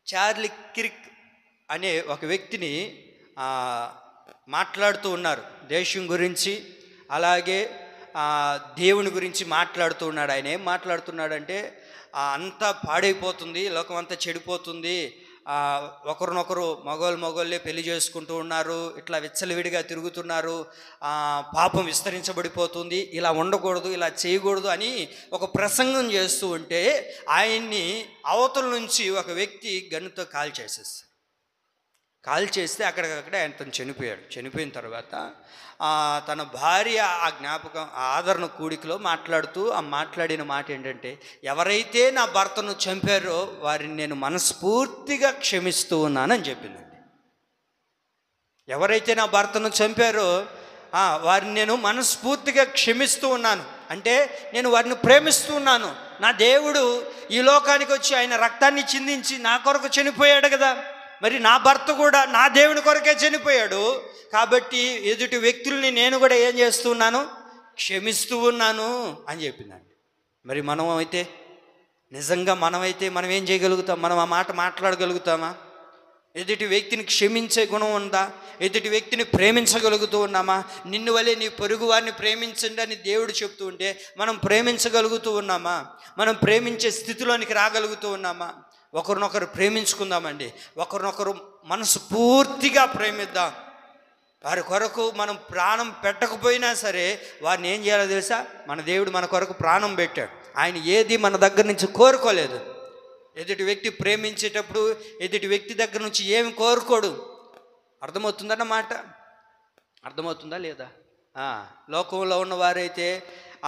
చార్లీ కిర్క్ అనే ఒక వ్యక్తిని మాట్లాడుతూ ఉన్నారు దేశం గురించి, అలాగే దేవుని గురించి మాట్లాడుతూ ఉన్నాడు. ఆయన ఏం మాట్లాడుతున్నాడంటే, అంతా పాడైపోతుంది, లోకం అంతా చెడిపోతుంది, ఒకరినొకరు మగోళ్ళే పెళ్లి చేసుకుంటూ ఉన్నారు, ఇట్లా విచ్చలవిడిగా తిరుగుతున్నారు, పాపం విస్తరించబడిపోతుంది, ఇలా ఉండకూడదు, ఇలా చేయకూడదు అని ఒక ప్రసంగం చేస్తూ ఉంటే ఆయన్ని అవతల నుంచి ఒక వ్యక్తి గన్నుతో కాల్ చేస్తే అక్కడికక్కడే ఆయన తను చనిపోయాడు. చనిపోయిన తర్వాత తన భార్య ఆ జ్ఞాపకం ఆదరణ కూడికలో మాట్లాడిన మాట ఏంటంటే, ఎవరైతే నా భర్తను చంపారో వారిని నేను మనస్ఫూర్తిగా క్షమిస్తూ ఉన్నానని చెప్పిందండి. ఎవరైతే నా భర్తను చంపారో వారిని నేను మనస్ఫూర్తిగా క్షమిస్తూ ఉన్నాను. అంటే నేను వారిని ప్రేమిస్తున్నాను. నా దేవుడు ఈ లోకానికి వచ్చి ఆయన రక్తాన్ని చిందించి నా కొరకు చనిపోయాడు కదా, మరి నా భర్త కూడా నా దేవుని కొరకే చనిపోయాడు. కాబట్టి ఎదుటి వ్యక్తుల్ని నేను కూడా ఏం చేస్తున్నాను, క్షమిస్తూ ఉన్నాను అని చెప్పిందండి. మరి నిజంగా మనం ఏం చేయగలుగుతాం? మనం ఆ మాట మాట్లాడగలుగుతామా? ఎదుటి వ్యక్తిని క్షమించే గుణం ఉందా? ఎదుటి వ్యక్తిని ప్రేమించగలుగుతూ ఉన్నామా? నిన్ను వలె నీ పొరుగు వారిని ప్రేమించండి అని దేవుడు చెప్తూ ఉంటే మనం ప్రేమించగలుగుతూ ఉన్నామా? మనం ప్రేమించే స్థితిలోనికి రాగలుగుతూ ఉన్నామా? ఒకరినొకరు ప్రేమించుకుందామండి. ఒకరినొకరు మనసు పూర్తిగా ప్రేమిద్దాం. వారి కొరకు మనం ప్రాణం పెట్టకపోయినా సరే వారిని ఏం చేయాలో తెలుసా? మన దేవుడు మన కొరకు ప్రాణం పెట్టాడు. ఆయన ఏది మన దగ్గర నుంచి కోరుకోలేదు. ఎదుటి వ్యక్తి ప్రేమించేటప్పుడు ఎదుటి వ్యక్తి దగ్గర నుంచి ఏమి కోరుకోడు. అర్థమవుతుందన్నమాట. అర్థమవుతుందా లేదా? లోకంలో ఉన్నవారైతే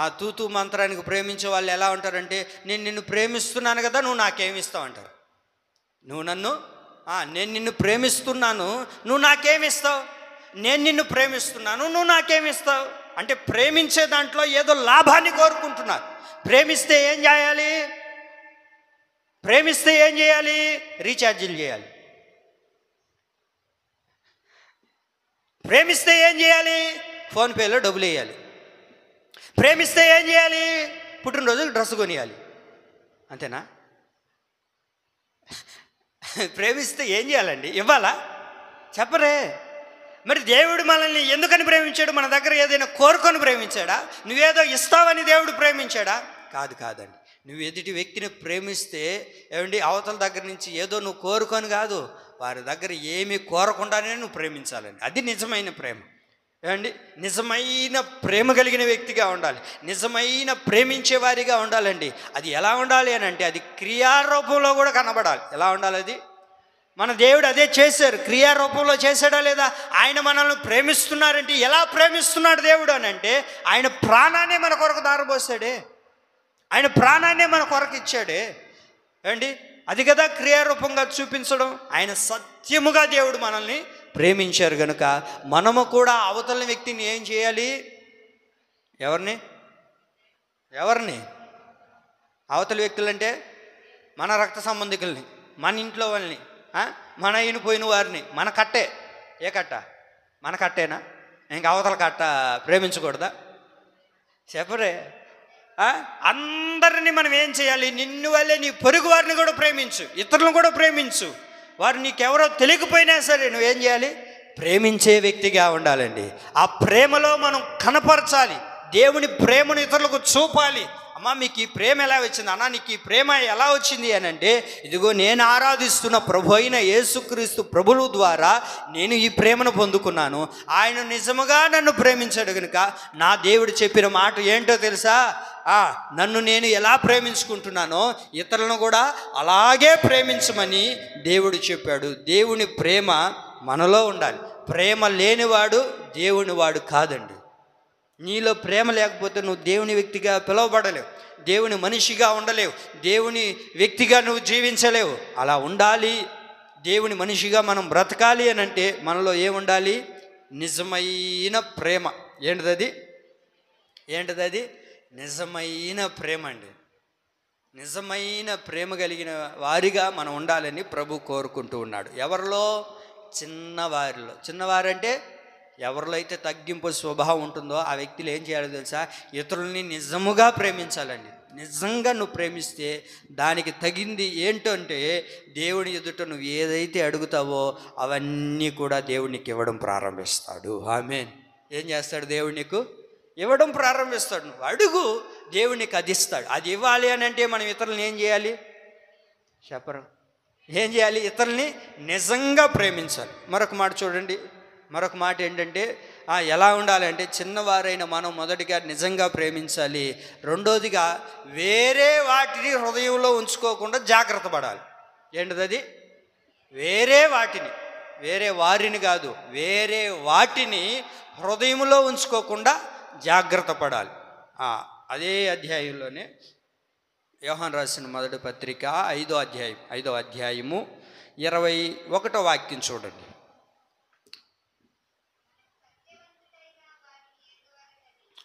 ఆ తూతూ మంత్రానికి ప్రేమించే వాళ్ళు ఎలా ఉంటారంటే, నేను నిన్ను ప్రేమిస్తున్నాను కదా, నువ్వు నాకేమిస్తావు అంటారు. నేను నిన్ను ప్రేమిస్తున్నాను, నువ్వు నాకేమిస్తావు? నేను నిన్ను ప్రేమిస్తున్నాను, నువ్వు నాకేమిస్తావు? అంటే ప్రేమించే దాంట్లో ఏదో లాభాన్ని కోరుకుంటున్నారు. ప్రేమిస్తే ఏం చేయాలి? రీఛార్జీలు చేయాలి. ప్రేమిస్తే ఏం చేయాలి? ఫోన్పేలో డబ్బులు వేయాలి. ప్రేమిస్తే ఏం చేయాలి? పుట్టినరోజుకి డ్రెస్ కొనియాలి. అంతేనా? ప్రేమిస్తే ఏం చేయాలండి? ఇవ్వాలా? చెప్పరే. మరి దేవుడు మనల్ని ఎందుకని ప్రేమించాడు? మన దగ్గర ఏదైనా కోరుకొని ప్రేమించాడా? నువ్వేదో ఇస్తావని దేవుడు ప్రేమించాడా? కాదండి. నువ్వు ఎదుటి వ్యక్తిని ప్రేమిస్తే అవతల దగ్గర నుంచి ఏదో నువ్వు కోరుకొని కాదు, వారి దగ్గర ఏమీ కోరకుండానే నువ్వు ప్రేమించాలండి. అది నిజమైన ప్రేమ. నిజమైన ప్రేమ కలిగిన వ్యక్తిగా ఉండాలి. నిజమైన ప్రేమించేవారిగా ఉండాలండి. అది ఎలా ఉండాలి అని అంటే అది క్రియారూపంలో కూడా కనబడాలి. ఎలా ఉండాలి అది? మన దేవుడు అదే చేశారు. క్రియారూపంలో చేశాడా లేదా? ఆయన మనల్ని ప్రేమిస్తున్నారంటే ఎలా ప్రేమిస్తున్నాడు దేవుడు అని అంటే ఆయన ప్రాణాన్నే మన కొరకు దారబోసాడే. ఆయన ప్రాణాన్నే మన కొరకు ఇచ్చాడే. అది కదా క్రియారూపంగా చూపించడం. ఆయన సత్యముగా దేవుడు మనల్ని ప్రేమించారు కనుక మనము కూడా అవతల వ్యక్తిని ఏం చేయాలి? ఎవరిని? అవతల వ్యక్తులంటే మన రక్త సంబంధికుల్ని, మన ఇంట్లో వాళ్ళని, మన అయిపోయిన వారిని, మన కట్టే. ఏ కట్ట? మన కట్టేనా? ఇంక అవతల కట్ట ప్రేమించకూడదా? చెప్పరే. అందరినీ మనం ఏం చేయాలి? నిన్ను వల్లే నీ పొరుగు వారిని కూడా ప్రేమించు, ఇతరులను కూడా ప్రేమించు. వారు నీకెవరో తెలియకపోయినా సరే నువ్వేం చేయాలి? ప్రేమించే వ్యక్తిగా ఉండాలండి. ఆ ప్రేమలో మనం కనపరచాలి. దేవుని ప్రేమను ఇతరులకు చూపాలి. అమ్మా, మీకు ఈ ప్రేమ ఎలా వచ్చింది? అన్నా, నీకు ఈ ప్రేమ ఎలా వచ్చింది అని అంటే, ఇదిగో నేను ఆరాధిస్తున్న ప్రభు అయిన యేసుక్రీస్తు ప్రభువు ద్వారా నేను ఈ ప్రేమను పొందుకున్నాను. ఆయన నిజముగా నన్ను ప్రేమించాడు కనుక నా దేవుడు చెప్పిన మాట ఏంటో తెలుసా? నన్ను నేను ఎలా ప్రేమించుకుంటున్నానో ఇతరులను కూడా అలాగే ప్రేమించమని దేవుడు చెప్పాడు. దేవుని ప్రేమ మనలో ఉండాలి. ప్రేమ లేనివాడు దేవుని వాడు కాదండి. నీలో ప్రేమ లేకపోతే నువ్వు దేవుని వ్యక్తిగా పిలువబడలేవు, దేవుని మనిషిగా ఉండలేవు, దేవుని వ్యక్తిగా నువ్వు జీవించలేవు. అలా ఉండాలి. దేవుని మనిషిగా మనం బ్రతకాలి అని అంటే మనలో ఏముండాలి? నిజమైన ప్రేమ. ఏంటిది? నిజమైన ప్రేమ అండి. నిజమైన ప్రేమ కలిగిన వారిగా మనం ఉండాలని ప్రభు కోరుకుంటూ ఉన్నాడు. ఎవరిలో? చిన్నవారిలో. చిన్నవారంటే ఎవరిలో అయితే తగ్గింపు స్వభావం ఉంటుందో ఆ వ్యక్తులు ఏం చేయాలో తెలుసా? ఇతరులని నిజముగా ప్రేమించాలండి. నిజంగా నువ్వు ప్రేమిస్తే దానికి తగింది ఏంటంటే దేవుని ఎదుట నువ్వు ఏదైతే అడుగుతావో అవన్నీ కూడా దేవునికి ఇవ్వడం ప్రారంభిస్తాడు. ఆమేన్. ఏం చేస్తాడు? దేవుడు నీకు ఇవ్వడం ప్రారంభిస్తాడు. నువ్వు అడుగు, దేవునికి అది ఇస్తాడు. అది ఇవ్వాలి అని అంటే మనం ఇతరులను ఏం చేయాలి? చెప్పరు. ఏం చేయాలి? ఇతరుల్ని నిజంగా ప్రేమించాలి. మరొక మాట చూడండి. మరొక మాట ఏంటంటే ఎలా ఉండాలి అంటే చిన్నవారైన మనం మొదటిగా నిజంగా ప్రేమించాలి. రెండోదిగా వేరే వాటిని హృదయంలో ఉంచుకోకుండా జాగ్రత్త పడాలి. ఏంటిది? వేరే వాటిని, వేరే వారిని కాదు, వేరే వాటిని హృదయంలో ఉంచుకోకుండా జాగ్రత్త పడాలి. అదే అధ్యాయంలోనే యోహాను రాసిన మొదటి పత్రిక 5వ అధ్యాయము 21వ వాక్యం చూడండి.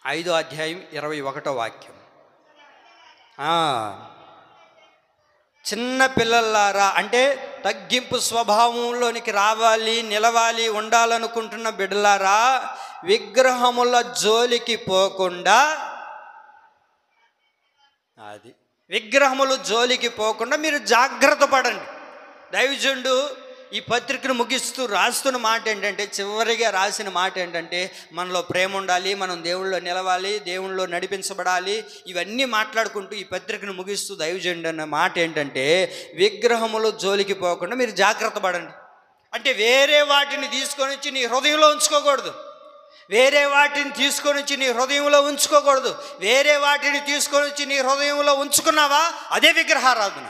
5వ అధ్యాయం 21వ వాక్యం. చిన్న పిల్లలారా, అంటే తగ్గింపు స్వభావంలోనికి రావాలి, నిలవాలి, ఉండాలనుకుంటున్న బిడ్డలారా, విగ్రహముల జోలికి పోకుండా, విగ్రహముల జోలికి పోకుండా మీరు జాగ్రత్త పడండి. దైవజనుడు ఈ పత్రికను ముగిస్తూ రాస్తున్న మాట ఏంటంటే, చివరిగా రాసిన మాట ఏంటంటే, మనలో ప్రేమ ఉండాలి, మనం దేవుళ్ళో నిలవాలి, దేవుళ్ళో నడిపించబడాలి. ఇవన్నీ మాట్లాడుకుంటూ ఈ పత్రికను ముగిస్తూ దైవజనుడు అన్న మాట ఏంటంటే, విగ్రహముల జోలికి పోకుండా మీరు జాగ్రత్త పడండి. అంటే వేరే వాటిని తీసుకొని వచ్చి నీ హృదయంలో ఉంచుకోకూడదు. వేరే వాటిని తీసుకొని వచ్చి నీ హృదయంలో ఉంచుకోకూడదు. వేరే వాటిని తీసుకొని వచ్చి నీ హృదయంలో ఉంచుకున్నావా, అదే విగ్రహారాధన.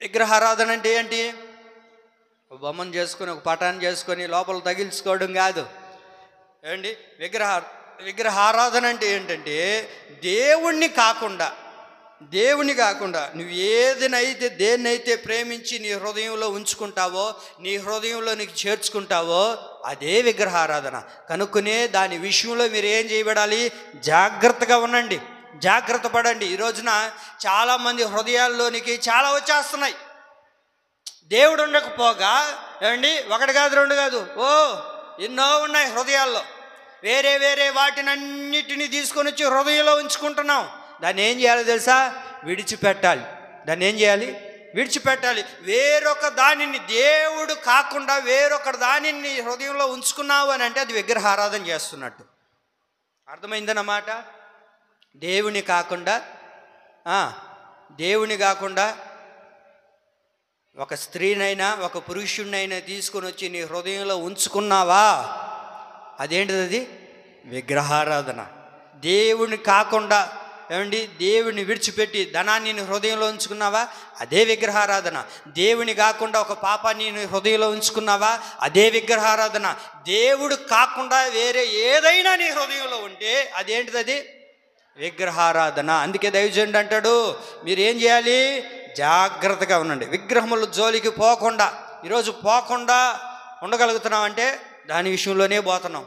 విగ్రహారాధన అంటే ఏంటి? ఒక బొమ్మను చేసుకొని, ఒక పటాన్ని చేసుకొని లోపల తగిల్చుకోవడం కాదు. ఏమండి, విగ్రహారాధన అంటే ఏంటంటే, దేవుణ్ణి కాకుండా నువ్వు దేన్నైతే ప్రేమించి నీ హృదయంలో ఉంచుకుంటావో, నీ హృదయంలో నీకు చేర్చుకుంటావో, అదే విగ్రహారాధన. కనుక్కునే దాని విషయంలో మీరు ఏం చేయబడాలి? జాగ్రత్తగా ఉండండి, జాగ్రత్త పడండి. ఈ రోజున చాలామంది హృదయాల్లోనికి చాలా వచ్చేస్తున్నాయి. దేవుడు ఉండకపోగా, ఏమండి, ఒకటి కాదు, రెండు కాదు, ఎన్నో ఉన్నాయి హృదయాల్లో. వేరే వాటినన్నిటినీ తీసుకొని వచ్చి హృదయంలో ఉంచుకుంటున్నాం. దాన్ని ఏం చేయాలో తెలుసా? విడిచిపెట్టాలి. దాన్ని ఏం చేయాలి? విడిచిపెట్టాలి. వేరొక దానిని, దేవుడు కాకుండా వేరొక దానిని హృదయంలో ఉంచుకున్నావు అని అంటే అది విగ్రహారాధన చేస్తున్నట్టు. అర్థమైందన్నమాట. దేవుని కాకుండా ఒక స్త్రీనైనా ఒక పురుషుడినైనా తీసుకొని వచ్చి నీ హృదయంలో ఉంచుకున్నావా, అదేంటిది? అది విగ్రహారాధన. దేవుని కాకుండా, ఏమండి, దేవుని విడిచిపెట్టి ధనాన్ని నీ హృదయంలో ఉంచుకున్నావా, అదే విగ్రహారాధన. దేవుని కాకుండా ఒక పాపాన్ని నీ హృదయంలో ఉంచుకున్నావా, అదే విగ్రహారాధన. దేవుడు కాకుండా వేరే ఏదైనా నీ హృదయంలో ఉంటే అదేంటిది? అది విగ్రహారాధన. అందుకే దైవజనుడు అంటాడు, మీరేం చేయాలి? జాగ్రత్తగా ఉండండి, విగ్రహముల జోలికి పోకుండా. ఈరోజు పోకుండా ఉండగలుగుతున్నామంటే దాని విషయంలోనే పోతున్నాం,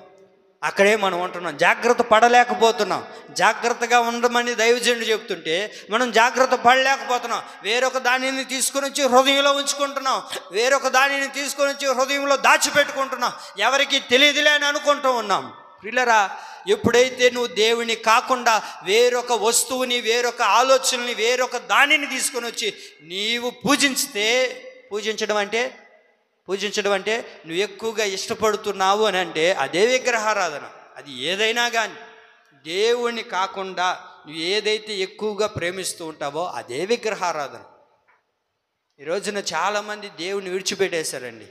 అక్కడే మనం ఉంటున్నాం, జాగ్రత్త పడలేకపోతున్నాం. జాగ్రత్తగా ఉండమని దైవజనుడు చెప్తుంటే మనం జాగ్రత్త పడలేకపోతున్నాం. వేరొక దానిని తీసుకొని వచ్చి హృదయంలో ఉంచుకుంటున్నాం, వేరొక దానిని తీసుకొని వచ్చి హృదయంలో దాచిపెట్టుకుంటున్నాం, ఎవరికి తెలియదులే అని అనుకుంటూ ఉన్నాం. పిల్లరా, ఎప్పుడైతే నువ్వు దేవుని కాకుండా వేరొక వస్తువుని, వేరొక ఆలోచనని, వేరొక దానిని తీసుకొని వచ్చి నీవు పూజించడం అంటే నువ్వు ఎక్కువగా ఇష్టపడుతున్నావు అని అంటే అదే విగ్రహారాధన. అది ఏదైనా కానీ దేవుని కాకుండా నువ్వు ఏదైతే ఎక్కువగా ప్రేమిస్తూ ఉంటావో అదే విగ్రహారాధన. ఈ రోజున చాలామంది దేవుని విడిచిపెట్టేశారండి.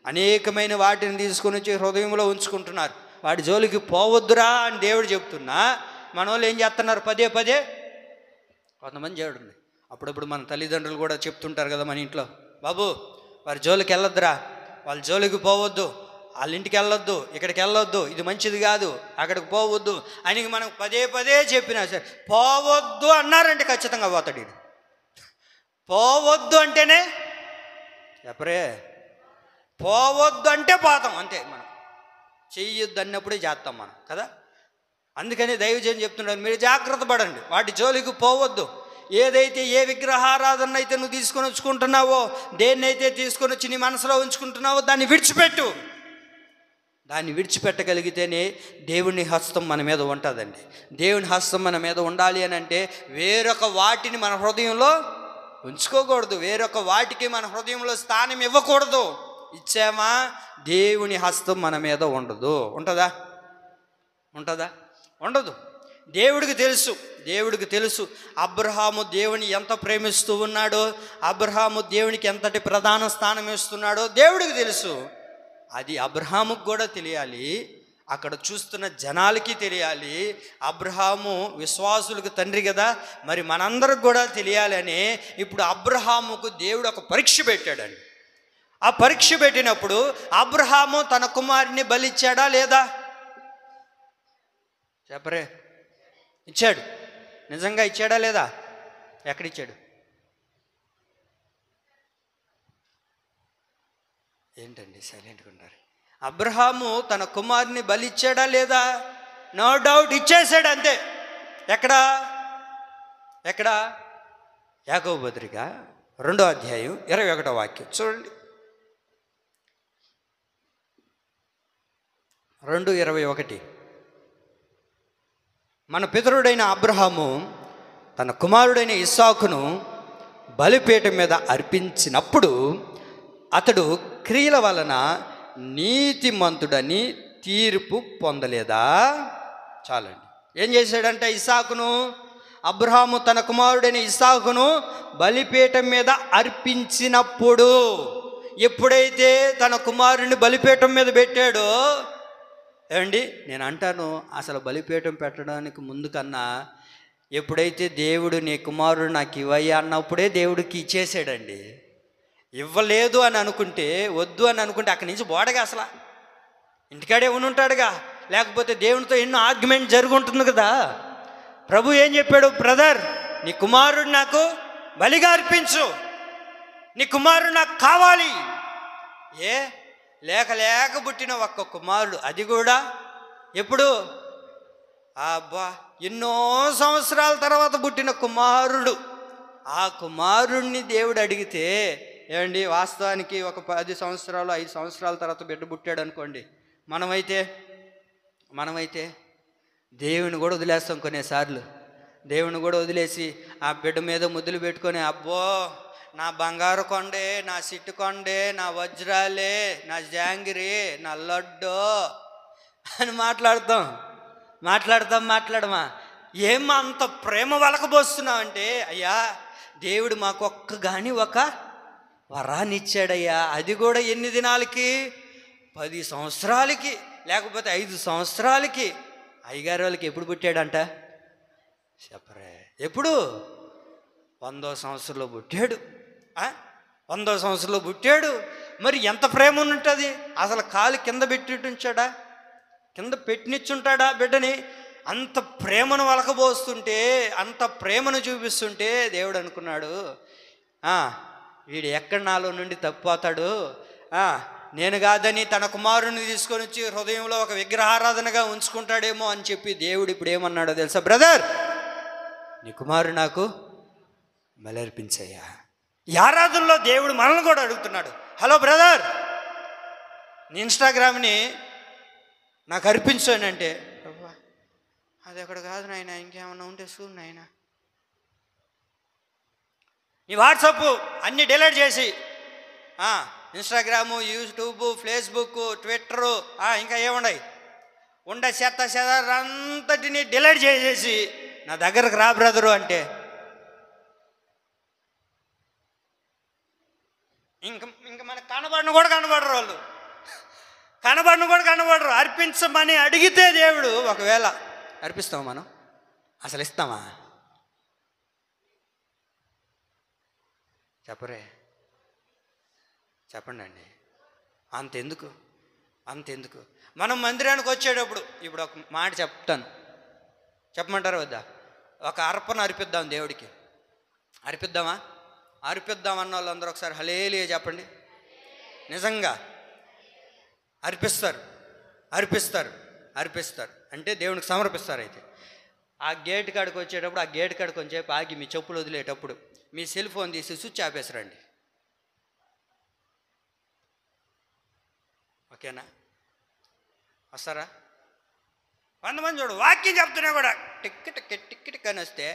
అనేకమైన వాటిని తీసుకొని వచ్చి హృదయంలో ఉంచుకుంటున్నారు. వాడి జోలికి పోవద్దురా అని దేవుడు చెప్తున్నా మన వాళ్ళు ఏం చేస్తున్నారు? పదే కొంతమంది చేయడండి. అప్పుడప్పుడు మన తల్లిదండ్రులు కూడా చెప్తుంటారు కదా మన ఇంట్లో, బాబు వారి జోలికి వెళ్ళొద్దురా, వాళ్ళ జోలికి పోవద్దు, వాళ్ళ ఇంటికి వెళ్ళొద్దు, ఇక్కడికి వెళ్ళొద్దు, ఇది మంచిది కాదు, అక్కడికి పోవద్దు అని మనం పదే చెప్పినా సరే పోవద్దు అన్నారంటే ఖచ్చితంగా పోతాడు. పోవద్దు అంటేనే చెప్పరే, పోవద్దు అంటే పోతాం అంతే. మనం చెయ్యొద్దు అన్నప్పుడే చేస్తాం మనం కదా. అందుకని దైవజనుడు చెప్తున్నారు, మీరు జాగ్రత్త పడండి, వాటి జోలికి పోవద్దు. ఏ విగ్రహారాధన అయితే నువ్వు తీసుకొని వచ్చుకుంటున్నావో, దేన్నైతే తీసుకొని వచ్చి నీ మనసులో ఉంచుకుంటున్నావో దాన్ని విడిచిపెట్టు. దాన్ని విడిచిపెట్టగలిగితేనే దేవుని హస్తం మన మీద ఉంటుందండి. దేవుని హస్తం మన మీద ఉండాలి అని అంటే వేరొక వాటిని మన హృదయంలో ఉంచుకోకూడదు, వేరొక వాటికి మన హృదయంలో స్థానం ఇవ్వకూడదు. ఇచ్చామా, దేవుని హస్తం మన మీద ఉంటుందా? ఉండదు. దేవుడికి తెలుసు అబ్రహాము దేవుని ఎంత ప్రేమిస్తూ ఉన్నాడో, అబ్రహాము దేవునికి ఎంతటి ప్రధాన స్థానం ఇస్తున్నాడో దేవుడికి తెలుసు. అది అబ్రహాముకు కూడా తెలియాలి, అక్కడ చూస్తున్న జనాలకి తెలియాలి. అబ్రహాము విశ్వాసులకు తండ్రి కదా, మరి మనందరికి కూడా తెలియాలని ఇప్పుడు అబ్రహాముకు దేవుడు ఒక పరీక్ష పెట్టాడండి. ఆ పరీక్ష పెట్టినప్పుడు అబ్రహాము తన కుమారుని బలిచ్చాడా లేదా? చెప్పరే, ఇచ్చాడు. నిజంగా ఇచ్చాడా లేదా? ఎక్కడిచ్చాడు? ఏంటండి సైలెంట్గా ఉన్నారు? అబ్రహాము తన కుమారుని బలిచ్చాడా లేదా? నో డౌట్ ఇచ్చేసాడు అంతే. ఎక్కడ యాకోబు పత్రిక 2వ అధ్యాయం 21వ వాక్యం చూడండి. 2:21. మన పితరుడైన అబ్రహాము తన కుమారుడైన ఇస్సాకును బలిపీఠం మీద అర్పించినప్పుడు అతడు క్రియల వలన నీతిమంతుడని తీర్పు పొందలేదా? చాలండి. ఏం చేశాడంటే అబ్రహాము తన కుమారుడైన ఇస్సాకును బలిపీఠం మీద అర్పించినప్పుడు, ఎప్పుడైతే తన కుమారుడిని బలిపీఠం మీద పెట్టాడో, ఏమండి నేను అంటాను, అసలు బలిపీఠం పెట్టడానికి ముందు కన్నా ఎప్పుడైతే దేవుడు నీ కుమారుడు నాకు ఇవ్వయ్యా అన్నప్పుడే దేవుడికి ఇచ్చేసాడండి. ఇవ్వలేదు అని అనుకుంటే, వద్దు అని అనుకుంటే అక్కడి నుంచి బోడగా అసలు ఇంటికాడే ఉంటాడుగా, లేకపోతే దేవునితో ఎన్నో ఆర్గ్యుమెంట్ జరుగుంటుంది కదా. ప్రభు ఏం చెప్పాడు? బ్రదర్, నీ కుమారుడు నాకు బలిగా అర్పించు, నీ కుమారుడు నాకు కావాలి. లేక పుట్టిన ఒక్క కుమారుడు, అది కూడా ఎప్పుడు? అబ్బా, ఎన్నో సంవత్సరాల తర్వాత పుట్టిన కుమారుడు. ఆ కుమారుణ్ణి దేవుడు అడిగితే, ఏమండి వాస్తవానికి ఒక 10 సంవత్సరాలు 5 సంవత్సరాల తర్వాత బిడ్డ పుట్టాడు అనుకోండి, మనమైతే దేవుని కూడా వదిలేస్తాం. కొన్నిసార్లు దేవుని కూడా వదిలేసి ఆ బిడ్డ మీద ముద్దులు పెట్టుకొని, అబ్బో నా బంగారు కొండే, నా సిట్టు కొండే, నా వజ్రాలే, నా జాంగిరి, నా లడ్డో అని మాట్లాడమా? ఏమో అంత ప్రేమ వలకబోస్తున్నావు అంటే, అయ్యా దేవుడు మాకు ఒక వరాన్ని ఇచ్చాడయ్యా. అది కూడా ఎన్ని దినాలకి? 10 సంవత్సరాలకి, లేకపోతే 5 సంవత్సరాలకి. అయ్యగారు వాళ్ళకి ఎప్పుడు పుట్టాడంట? చెప్పరే, ఎప్పుడు? 100వ సంవత్సరంలో పుట్టాడు. 100వ సంవత్సరంలో పుట్టాడు. మరి ఎంత ప్రేమ ఉంటుంది అసలు? కాలు కింద పెట్టించాడా? కింద పెట్టినిచ్చుంటాడా బిడ్డని? అంత ప్రేమను వలకబోస్తుంటే, అంత ప్రేమను చూపిస్తుంటే దేవుడు అనుకున్నాడు, వీడు ఎక్కడ నాలో నుండి తప్పిపోతాడు, నేను కాదని తన కుమారుని తీసుకొని వచ్చి హృదయంలో ఒక విగ్రహారాధనగా ఉంచుకుంటాడేమో అని చెప్పి దేవుడు ఇప్పుడు ఏమన్నాడో తెలుసా? బ్రదర్, నీ కుమారుడు నాకు బలర్పించయ్యా. ఈ ఆరాధనలో దేవుడు మనల్ని కూడా అడుగుతున్నాడు, హలో బ్రదర్, నీ ఇన్స్టాగ్రామ్ని నాకు అర్పించానంటే, అది అక్కడ కాదు నాయన, ఇంకేమన్నా ఉంటే చూడు నాయన. నీ వాట్సాప్ అన్నీ డిలీట్ చేసి, ఇన్స్టాగ్రాము, యూట్యూబ్, ఫేస్బుక్, ట్విట్టరు, ఇంకా ఏమున్నాయి చెత్త అంతటిని డిలీట్ చేసేసి నా దగ్గరకు రా బ్రదరు అంటే, ఇంకా మనకు కనబడరు వాళ్ళు, కనబడరు. అర్పించమని అడిగితే దేవుడు, ఒకవేళ అర్పిస్తామా మనం? అసలు ఇస్తామా? చెప్పండి అండి. అంతెందుకు మనం మందిరానికి వచ్చేటప్పుడు, ఇప్పుడు ఒక మాట చెప్తాను, చెప్పమంటారా వద్దా? ఒక అర్పణ అర్పిద్దాం దేవుడికి. అర్పిద్దాం అన్న వాళ్ళందరూ ఒకసారి హల్లెలూయా చెప్పండి. నిజంగా అర్పిస్తారు అంటే దేవునికి సమర్పిస్తారు. అయితే ఆ గేట్ కాడికి వచ్చేటప్పుడు, ఆ గేట్ కాడికి కొంచెంసేపు ఆగి మీ చెప్పులు వదిలేటప్పుడు మీ సెల్ ఫోన్ తీసి స్విచ్ ఆపేసరండి. ఓకేనా? వస్తారా? 100 మంది చూడు, వాక్యం చెప్తున్నా కూడా టిక్ అని వస్తే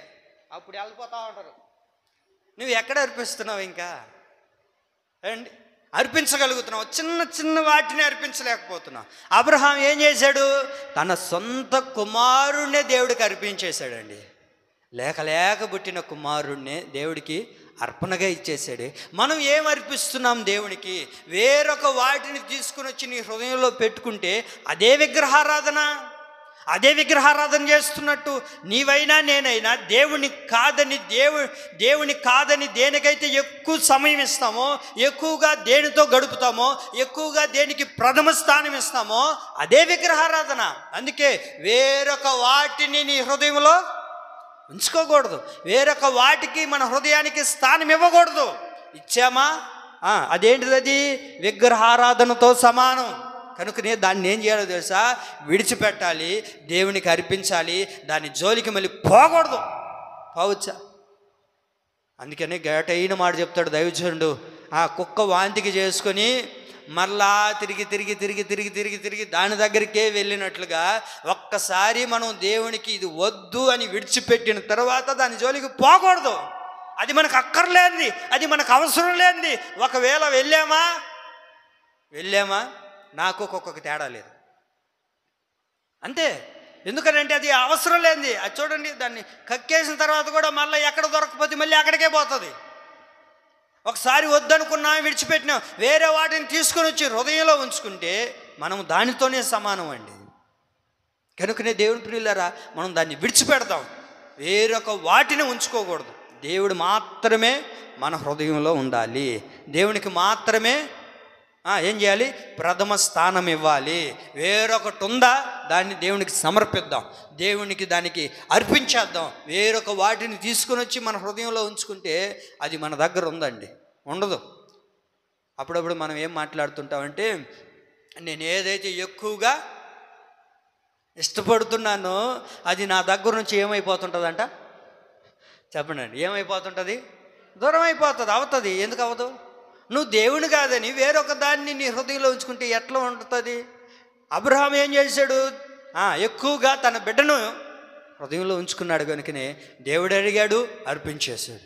అప్పుడు వెళ్ళిపోతూ ఉంటారు. నువ్వు ఎక్కడ అర్పిస్తున్నావు? ఇంకా అండి అర్పించగలుగుతున్నావు, చిన్న వాటిని అర్పించలేకపోతున్నావు. అబ్రహాం ఏం చేశాడు? తన సొంత కుమారుణ్ణే దేవుడికి అర్పించేశాడండి. లేక పుట్టిన కుమారుణ్ణే దేవుడికి అర్పణగా ఇచ్చేసాడు. మనం ఏం అర్పిస్తున్నాం దేవునికి? వేరొక వాటిని తీసుకుని వచ్చి నీ హృదయంలో పెట్టుకుంటే అదే విగ్రహారాధన చేస్తున్నట్టు. నీవైనా నేనైనా దేవుని కాదని దేనికైతే ఎక్కువ సమయం ఇస్తామో, ఎక్కువగా దేనితో గడుపుతామో, ఎక్కువగా దేనికి ప్రథమ స్థానం ఇస్తామో అదే విగ్రహారాధన. అందుకే వేరొక వాటిని నీ హృదయంలో ఉంచుకోకూడదు, వేరొక వాటికి మన హృదయానికి స్థానం ఇవ్వకూడదు. ఇచ్చామా? అదేంటిది? అది విగ్రహారాధనతో సమానం. కనుకనే దాన్ని ఏం చేయాలో తెలుసా, విడిచిపెట్టాలి, దేవునికి అర్పించాలి, దాని జోలికి మళ్ళీ పోకూడదు. పోవచ్చా? అందుకనే గేటైన మాట చెప్తాడు దైవజనుడు, ఆ కుక్క వాంతికి చేసుకొని మరలా తిరిగి దాని దగ్గరికే వెళ్ళినట్లుగా ఒక్కసారి మనం దేవునికి ఇది వద్దు అని విడిచిపెట్టిన తర్వాత దాని జోలికి పోకూడదు. అది మనకు అక్కర్లేనిది, అది మనకు అవసరం లేనిది. ఒకవేళ వెళ్ళామా నాకు ఒక్కొక్క తేడా లేదు అంతే. ఎందుకంటే అది అవసరం లేనిది. అది చూడండి, దాన్ని కక్కేసిన తర్వాత కూడా మళ్ళీ ఎక్కడ దొరకపోతే మళ్ళీ అక్కడికే పోతుంది. ఒకసారి వద్దనుకున్నాం, విడిచిపెట్టినాం, వేరే వాటిని తీసుకొని వచ్చి హృదయంలో ఉంచుకుంటే మనం దానితోనే సమానం అండి. కనుకనే దేవుని ప్రియులారా, మనం దాన్ని విడిచిపెడతాం, వేరొక వాటిని ఉంచుకోకూడదు. దేవుడు మాత్రమే మన హృదయంలో ఉండాలి. దేవునికి మాత్రమే ఏం చేయాలి, ప్రథమ స్థానం ఇవ్వాలి. వేరొకటి ఉందా, దాన్ని దేవునికి సమర్పిద్దాం, దేవునికి దానికి అర్పించేద్దాం. వేరొక వాటిని తీసుకుని వచ్చి మన హృదయంలో ఉంచుకుంటే అది మన దగ్గర ఉందండి, ఉండదు. అప్పుడప్పుడు మనం ఏం మాట్లాడుతుంటామంటే, నేను ఏదైతే ఎక్కువగా ఇష్టపడుతున్నానో అది నా దగ్గర నుంచి ఏమైపోతుంటుందంట, చెప్పండి అండి, ఏమైపోతుంటుంది, దూరం అయిపోతుంది. అవుతుంది. ఎందుకు అవ్వదు? నువ్వు దేవుని కాదని వేరొక దాన్ని నీ హృదయంలో ఉంచుకుంటే ఎట్లా ఉంటుంది? అబ్రహాం ఏం చేశాడు, ఎక్కువగా తన బిడ్డను హృదయంలో ఉంచుకున్నాడు. కనుకనే దేవుడు అడిగాడు, అర్పించేశాడు.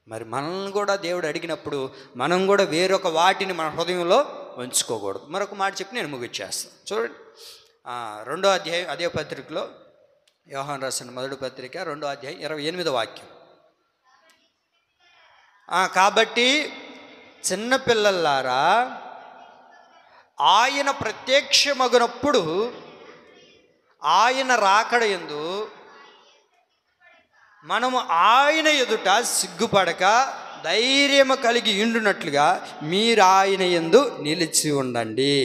మరి మనల్ని కూడా దేవుడు అడిగినప్పుడు మనం కూడా వేరొక వాటిని మన హృదయంలో ఉంచుకోకూడదు. మరొక మాట చెప్పి నేను ముగిచ్చేస్తాను. చూడండి, 2వ అధ్యాయం అదే పత్రికలో, యోహాను రాసిన మొదటి పత్రిక 2వ అధ్యాయం 28వ వాక్యం. కాబట్టి చిన్నపిల్లలారా, ఆయన ప్రత్యక్షమగునప్పుడు ఆయన రాకడ యందు మనము ఆయన ఎదుట సిగ్గుపడక ధైర్యము కలిగి ఉండునట్లుగా మీరు ఆయన యందు నిలిచి ఉండండి.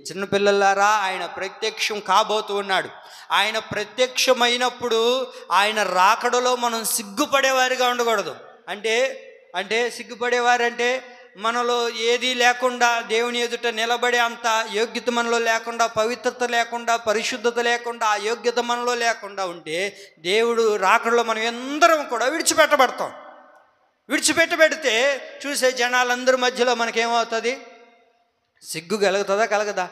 చిన్నపిల్లలారా, ఆయన ప్రత్యక్షం కాబోతూ ఉన్నాడు. ఆయన ప్రత్యక్షమైనప్పుడు ఆయన రాకడలో మనం సిగ్గుపడేవారిగా ఉండకూడదు. అంటే సిగ్గుపడేవారంటే మనలో ఏదీ లేకుండా, దేవుని ఎదుట నిలబడే అంత యోగ్యత మనలో లేకుండా, పవిత్రత లేకుండా, పరిశుద్ధత లేకుండా, ఆ యోగ్యత మనలో లేకుండా ఉంటే దేవుడు రాకడలో మనం అందరం కూడా విడిచిపెట్టబడతాం. విడిచిపెట్టబెడితే చూసే జనాలందరి మధ్యలో మనకేమవుతుంది, సిగ్గు కలగదా?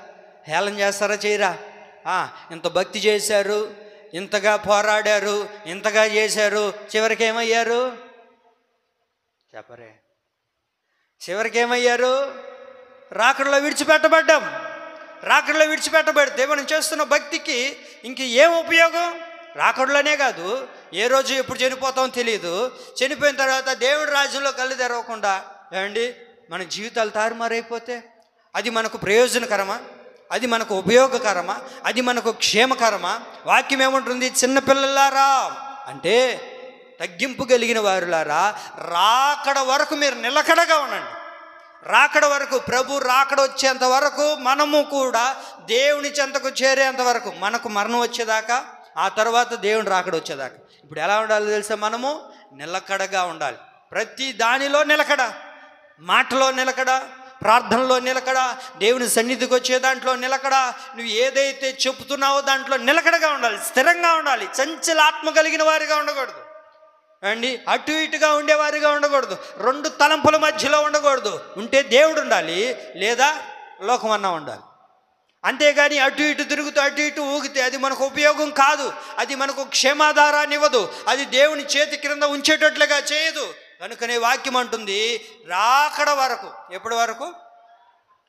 హేళన చేస్తారా, చేయరా? ఇంత భక్తి చేశారు, ఇంతగా పోరాడారు, ఇంతగా చేశారు, చివరికి ఏమయ్యారు చెప్పరే? చివరికి ఏమయ్యారు? రాకడలో విడిచిపెట్టబడ్డాం. రాకడలో విడిచిపెట్టబడితే మనం చేస్తున్న భక్తికి ఇంక ఏం ఉపయోగం? రాకడలోనే కాదు, ఏ రోజు ఎప్పుడు చనిపోతామో తెలియదు. చనిపోయిన తర్వాత దేవుడి రాజ్యంలో కళ్ళు తెరవకుండా ఏమండి మన జీవితాలు తారుమారైపోతే అది మనకు ప్రయోజనకరమా? అది మనకు ఉపయోగకరమా? అది మనకు క్షేమకరమా? వాక్యం ఏముంటుంది, చిన్నపిల్లలారా అంటే తగ్గింపు కలిగిన వారులారా, రాకడ వరకు మీరు నిలకడగా ఉండండి. రాకడ వరకు, ప్రభు రాకడ వచ్చేంత వరకు, మనము కూడా దేవుని చెంతకు చేరేంత వరకు, మనకు మరణం వచ్చేదాకా, ఆ తర్వాత దేవుని రాకడ వచ్చేదాకా ఇప్పుడు ఎలా ఉండాలో తెలుసా? మనము నిలకడగా ఉండాలి. ప్రతి దానిలో నిలకడ, మాటలో నిలకడ, ప్రార్థనలో నిలకడ, దేవుని సన్నిధికి వచ్చే దాంట్లో నిలకడ, నువ్వు ఏదైతే చెప్తున్నావో దాంట్లో నిలకడగా ఉండాలి, స్థిరంగా ఉండాలి. చంచల ఆత్మ కలిగిన వారిగా ఉండకూడదు అండి, అటు ఇటుగా ఉండేవారిగా ఉండకూడదు, రెండు తలంపుల మధ్యలో ఉండకూడదు. ఉంటే దేవుడు ఉండాలి, లేదా లోకమన్నా ఉండాలి. అంతేగాని అటు ఇటు తిరుగుతూ అటు ఇటు ఊగితే అది మనకు ఉపయోగం కాదు, అది మనకు క్షేమాధారాన్ని ఇవ్వదు, అది దేవుని చేతి క్రింద ఉంచేటట్లుగా చేయదు. కనుకనే వాక్యం అంటుంది, రాకడ వరకు. ఎప్పటి వరకు?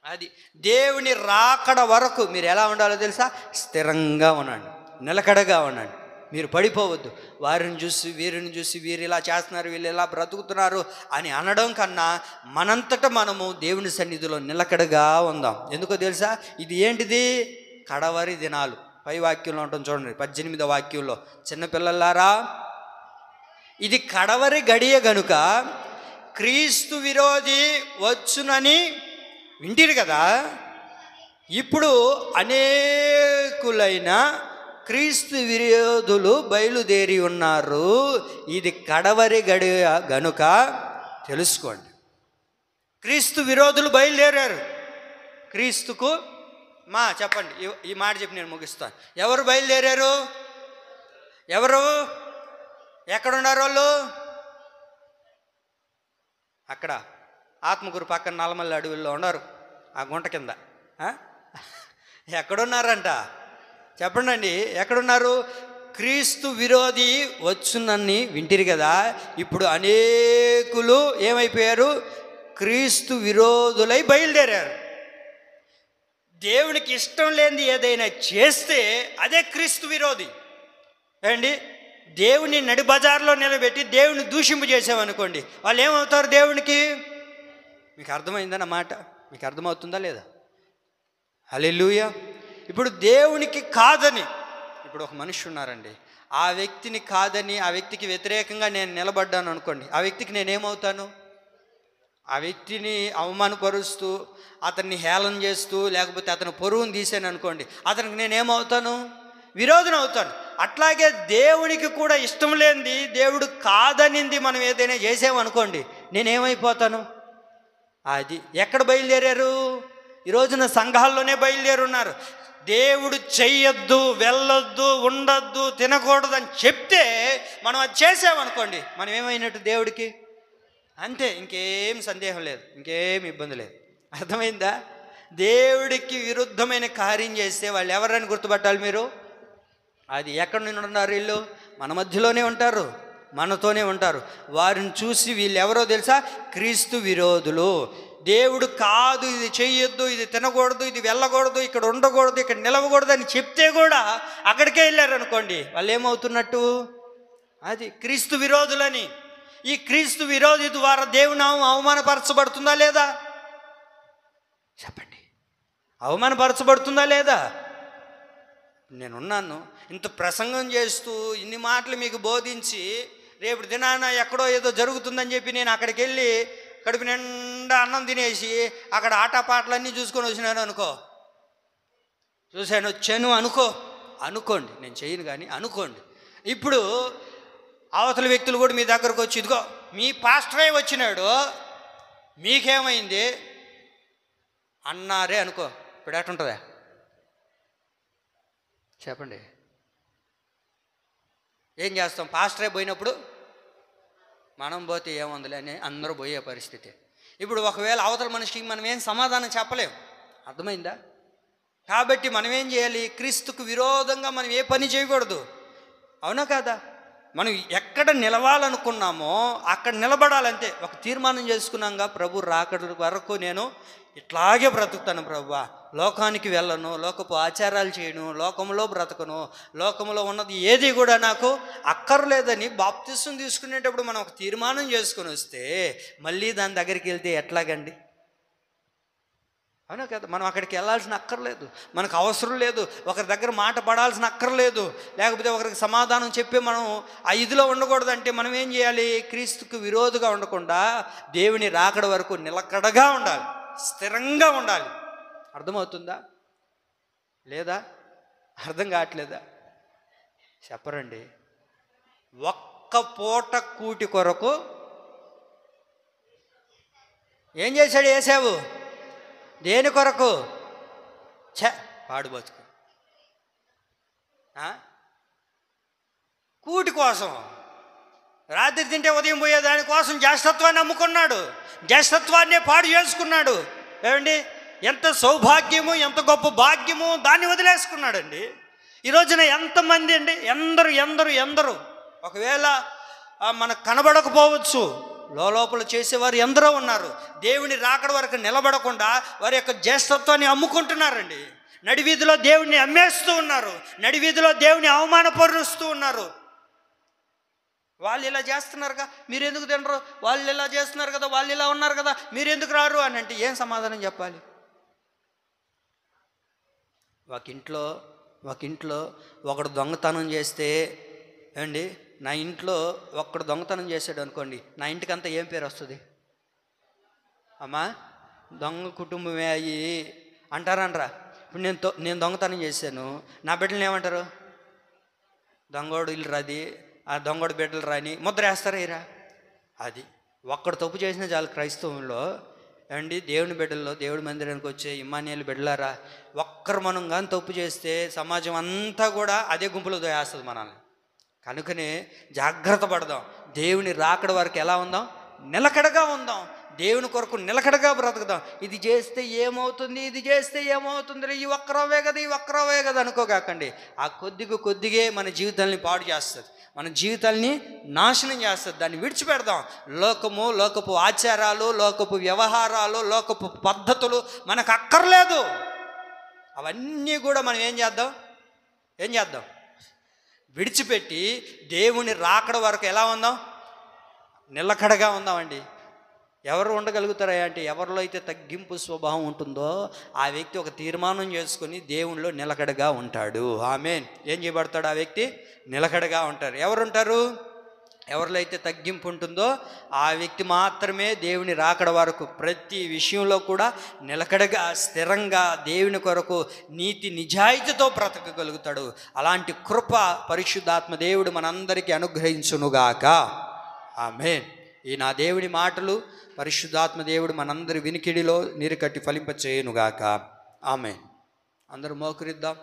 అది దేవుని రాకడ వరకు మీరు ఎలా ఉండాలో తెలుసా? స్థిరంగా ఉండండి, నిలకడగా ఉండండి. మీరు పడిపోవద్దు. వారిని చూసి వీరిని చూసి వీరు ఇలా చేస్తున్నారు, వీళ్ళు ఇలా బ్రతుకుతున్నారు అని అనడం కన్నా మనంతటా మనము దేవుని సన్నిధిలో నిలకడగా ఉందాం. ఎందుకో తెలుసా? ఇది ఏంటిది? కడవరి దినాలు. పై వాక్యంలో ఉంటుంది చూడండి, 18వ వాక్యంలో, చిన్నపిల్లలారా ఇది కడవరి గడియ గనుక క్రీస్తు విరోధి వచ్చునని వింటిరు కదా. ఇప్పుడు అనేకులైన క్రీస్తు విరోధులు బయలుదేరి ఉన్నారు. ఇది కడవరి గడియ గనుక తెలుసుకోండి. క్రీస్తు విరోధులు బయలుదేరారు, క్రీస్తుకు చెప్పండి, ఈ మాట చెప్పి నేను ముగిస్తాను. ఎవరు బయలుదేరారు? ఎవరు? ఎక్కడున్నారు వాళ్ళు? అక్కడ ఆత్మకూరు పక్కన నల్లమల్లి అడవుల్లో ఉన్నారు, ఆ గుంట కింద. ఎక్కడున్నారంట చెప్పండి, ఎక్కడున్నారు? క్రీస్తు విరోధి వచ్చునని వింటిరి కదా. ఇప్పుడు అనేకులు ఏమైపోయారు? క్రీస్తు విరోధులై బయలుదేరారు. దేవునికి ఇష్టం లేనిది ఏదైనా చేస్తే అదే క్రీస్తు విరోధి అండి. దేవుని నడి బజార్లో నిలబెట్టి దేవుని దూషింపు చేసామనుకోండి, వాళ్ళు ఏమవుతారు దేవునికి? మీకు అర్థమైందన్న మాట? మీకు అర్థమవుతుందా లేదా? హల్లెలూయా. ఇప్పుడు దేవునికి కాదని, ఇప్పుడు ఒక మనిషి ఉన్నారండి, ఆ వ్యక్తిని కాదని, ఆ వ్యక్తికి వ్యతిరేకంగా నేను నిలబడ్డాను అనుకోండి, ఆ వ్యక్తికి నేనేమవుతాను? ఆ వ్యక్తిని అవమానపరుస్తూ, అతన్ని హేళన చేస్తూ, లేకపోతే అతని పొరుగును తీసాను అనుకోండి, అతనికి నేనేమవుతాను? విరోధం అవుతాను. అట్లాగే దేవునికి కూడా ఇష్టం లేనిది, దేవుడు కాదనింది మనం ఏదైనా చేసామనుకోండి, నేనేమైపోతాను? అది ఎక్కడ బయలుదేరారు? ఈ రోజున సంఘాల్లోనే బయలుదేరున్నారు. దేవుడు చెయ్యొద్దు, వెళ్ళొద్దు, ఉండొద్దు, తినకూడదు అని చెప్తే మనం అది చేసామనుకోండి, మనం ఏమైనట్టు దేవుడికి? అంతే, ఇంకేం సందేహం లేదు, ఇంకేం ఇబ్బంది లేదు. అర్థమైందా? దేవుడికి విరుద్ధమైన కార్యం చేస్తే వాళ్ళు ఎవరని గుర్తుపట్టాలి మీరు? అది ఎక్కడ నుండి ఉన్నారు? వీళ్ళు మన మధ్యలోనే ఉంటారు, మనతోనే ఉంటారు. వారిని చూసి వీళ్ళు ఎవరో తెలుసా? క్రీస్తు విరోధులు. దేవుడు కాదు, ఇది చెయ్యొద్దు, ఇది తినకూడదు, ఇది వెళ్ళకూడదు, ఇక్కడ ఉండకూడదు, ఇక్కడ నిలవకూడదు అని చెప్తే కూడా అక్కడికే వెళ్ళారు అనుకోండి, వాళ్ళు ఏమవుతున్నట్టు? అది క్రీస్తు విరోధులని. ఈ క్రీస్తు విరోధి ద్వారా దేవుని అవమానపరచబడుతుందా లేదా? చెప్పండి, అవమానపరచబడుతుందా లేదా? నేనున్నాను, ఇంత ప్రసంగం చేస్తూ ఇన్ని మాటలు మీకు బోధించి, రేపు దినాన ఎక్కడో ఏదో జరుగుతుందని చెప్పి నేను అక్కడికి వెళ్ళి కడుపు నిండా అన్నం తినేసి అక్కడ ఆటపాటలన్నీ చూసుకొని వచ్చినాను అనుకో, వచ్చాను అనుకోండి, నేను చేయను కానీ అనుకోండి. ఇప్పుడు అవతల వ్యక్తులు కూడా మీ దగ్గరకు వచ్చి, ఇదిగో మీ పాస్టరే వచ్చినాడు, మీకేమైంది అన్నారే అనుకో, ఇప్పుడు ఎట్టుంటుందా? చెప్పండి, ఏం చేస్తాం? పాస్టరే పోయినప్పుడు మనం పోతే ఏముందిలే అని అందరూ పోయే పరిస్థితి. ఇప్పుడు ఒకవేళ అవతల మనిషికి మనం ఏం సమాధానం చెప్పలేం. అర్థమైందా? కాబట్టి మనం ఏం చేయాలి? క్రీస్తుకు విరోధంగా మనం ఏ పని చేయకూడదు. అవునా కాదా? మనం ఎక్కడ నిలవాలనుకున్నామో అక్కడ నిలబడాలంతే. ఒక తీర్మానం చేసుకున్నాంగా, ప్రభు రాకడ వరకు నేను ఇట్లాగే బ్రతుకుతాను ప్రభువా, లోకానికి వెళ్ళను, లోకపు ఆచారాలు చేయను, లోకంలో బ్రతకను, లోకంలో ఉన్నది ఏది కూడా నాకు అక్కర్లేదని బాప్తిసం తీసుకునేటప్పుడు మనం ఒక తీర్మానం చేసుకుని వస్తే మళ్ళీ దాని దగ్గరికి వెళ్తే ఎట్లాగండి? అవునా కదా? మనం అక్కడికి వెళ్ళాల్సిన అక్కర్లేదు, మనకు అవసరం లేదు, ఒకరి దగ్గర మాట పడాల్సిన అక్కర్లేదు, లేకపోతే ఒకరికి సమాధానం చెప్పి మనం ఆ ఇదిలో ఉండకూడదంటే మనం ఏం చేయాలి? క్రీస్తుకు విరోధంగా ఉండకుండా దేవుని రాకడ వరకు నిలకడగా ఉండాలి, స్థిరంగా ఉండాలి. అర్థమవుతుందా లేదా? అర్థం కావట్లేదా? చెప్పరండి. ఒక్క పూట కూటి కొరకు ఏం చేశాడు ఏసావు? దేని కొరకు? పాడు బతుకు, కూటి కోసం. రాత్రి తింటే ఉదయం పోయే దానికోసం జ్యేష్ఠత్వాన్ని అమ్ముకున్నాడు, జ్యేష్ఠత్వాన్నే పాడు చేసుకున్నాడు. ఏమండి, ఎంత సౌభాగ్యము, ఎంత గొప్ప భాగ్యము, దాన్ని వదిలేసుకున్నాడండి. ఈ రోజున ఎంతమంది అండి, ఎందరు ఒకవేళ మనకు కనబడకపోవచ్చు, లోపల చేసేవారు ఎందరో ఉన్నారు. దేవుని రాకడ వరకు నిలబడకుండా వారి యొక్క జ్యేష్ఠత్వాన్ని అమ్ముకుంటున్నారండి. నడివీధిలో దేవుని అమ్మేస్తూ ఉన్నారు, నడివీధిలో దేవుని అవమానపరుస్తూ ఉన్నారు. వాళ్ళు ఇలా చేస్తున్నారుగా, మీరు ఎందుకు తినరు? వాళ్ళు ఇలా చేస్తున్నారు కదా, వాళ్ళు ఇలా ఉన్నారు కదా, మీరు ఎందుకు రారు అని అంటే ఏం సమాధానం చెప్పాలి? ఒక ఇంట్లో ఒకడు దొంగతనం చేస్తే అండి, నా ఇంట్లో ఒక్కడు దొంగతనం చేశాడు అనుకోండి, నా ఇంటికంతా ఏం పేరు వస్తుంది? అమ్మా దొంగ కుటుంబమే అయ్యి అంటారనరా? ఇప్పుడు నేను దొంగతనం చేశాను, నా బిడ్డలు ఏమంటారు? దొంగోడు ఇల్లు రాది, ఆ దొంగోడు బిడ్డలు రాని ముద్ర వేస్తారా ఇరా? అది ఒక్కడు తప్పు చేసినా చాలు క్రైస్తవంలో ఏమండి, దేవుని బిడ్డల్లో దేవుడి మందిరానికి వచ్చే ఇమ్మానుయేలు బిడ్డలారా, ఒక్కరు మనం కానీ తప్పు చేస్తే సమాజం అంతా కూడా అదే గుంపులో దోయేస్తుంది మనల్ని. కనుకనే జాగ్రత్త పడదాం. దేవుని రాకడ వరకు ఎలా ఉందాం? నిలకడగా ఉందాం. దేవుని కొరకు నిలకడగా బ్రతుకుదాం. ఇది చేస్తే ఏమవుతుంది, ఇది చేస్తే ఏమవుతుంది, ఈ ఒక్కరోవే కదా, ఈ ఒక్కరోవే కదా అనుకోకాకండి. ఆ కొద్దిగే మన జీవితాల్ని పాడు చేస్తుంది, మన జీవితాల్ని నాశనం చేస్తుంది. దాన్ని విడిచిపెడదాం. లోకపు ఆచారాలు, లోకపు వ్యవహారాలు, లోకపు పద్ధతులు మనకు అక్కర్లేదు. అవన్నీ కూడా మనం ఏం చేద్దాం? విడిచిపెట్టి దేవుని రాకడ వరకు ఎలా ఉందాం? నిలకడగా ఉందామండి. ఎవరు ఉండగలుగుతారా అంటే, ఎవరిలో అయితే తగ్గింపు స్వభావం ఉంటుందో ఆ వ్యక్తి ఒక తీర్మానం చేసుకొని దేవునిలో నిలకడగా ఉంటాడు. ఆమేన్. ఏం చేయబడతాడు? ఆ వ్యక్తి నిలకడగా ఉంటారు. ఎవరుంటారు? ఎవరిలో అయితే తగ్గింపు ఉంటుందో ఆ వ్యక్తి మాత్రమే దేవుని రాకడ వరకు ప్రతి విషయంలో కూడా నిలకడగా, స్థిరంగా దేవుని కొరకు నీతి నిజాయితీతో బ్రతకగలుగుతాడు. అలాంటి కృప పరిశుద్ధాత్మ దేవుడు మనందరికీ అనుగ్రహించునుగాక. ఆమేన్. ఈ నా దేవుని మాటలు పరిశుద్ధాత్మ దేవుడు మనందరి వినికిడిలో నీరు కట్టి ఫలింప చేయునుగాక. ఆమేన్. అందరూ మోకరిద్దాం.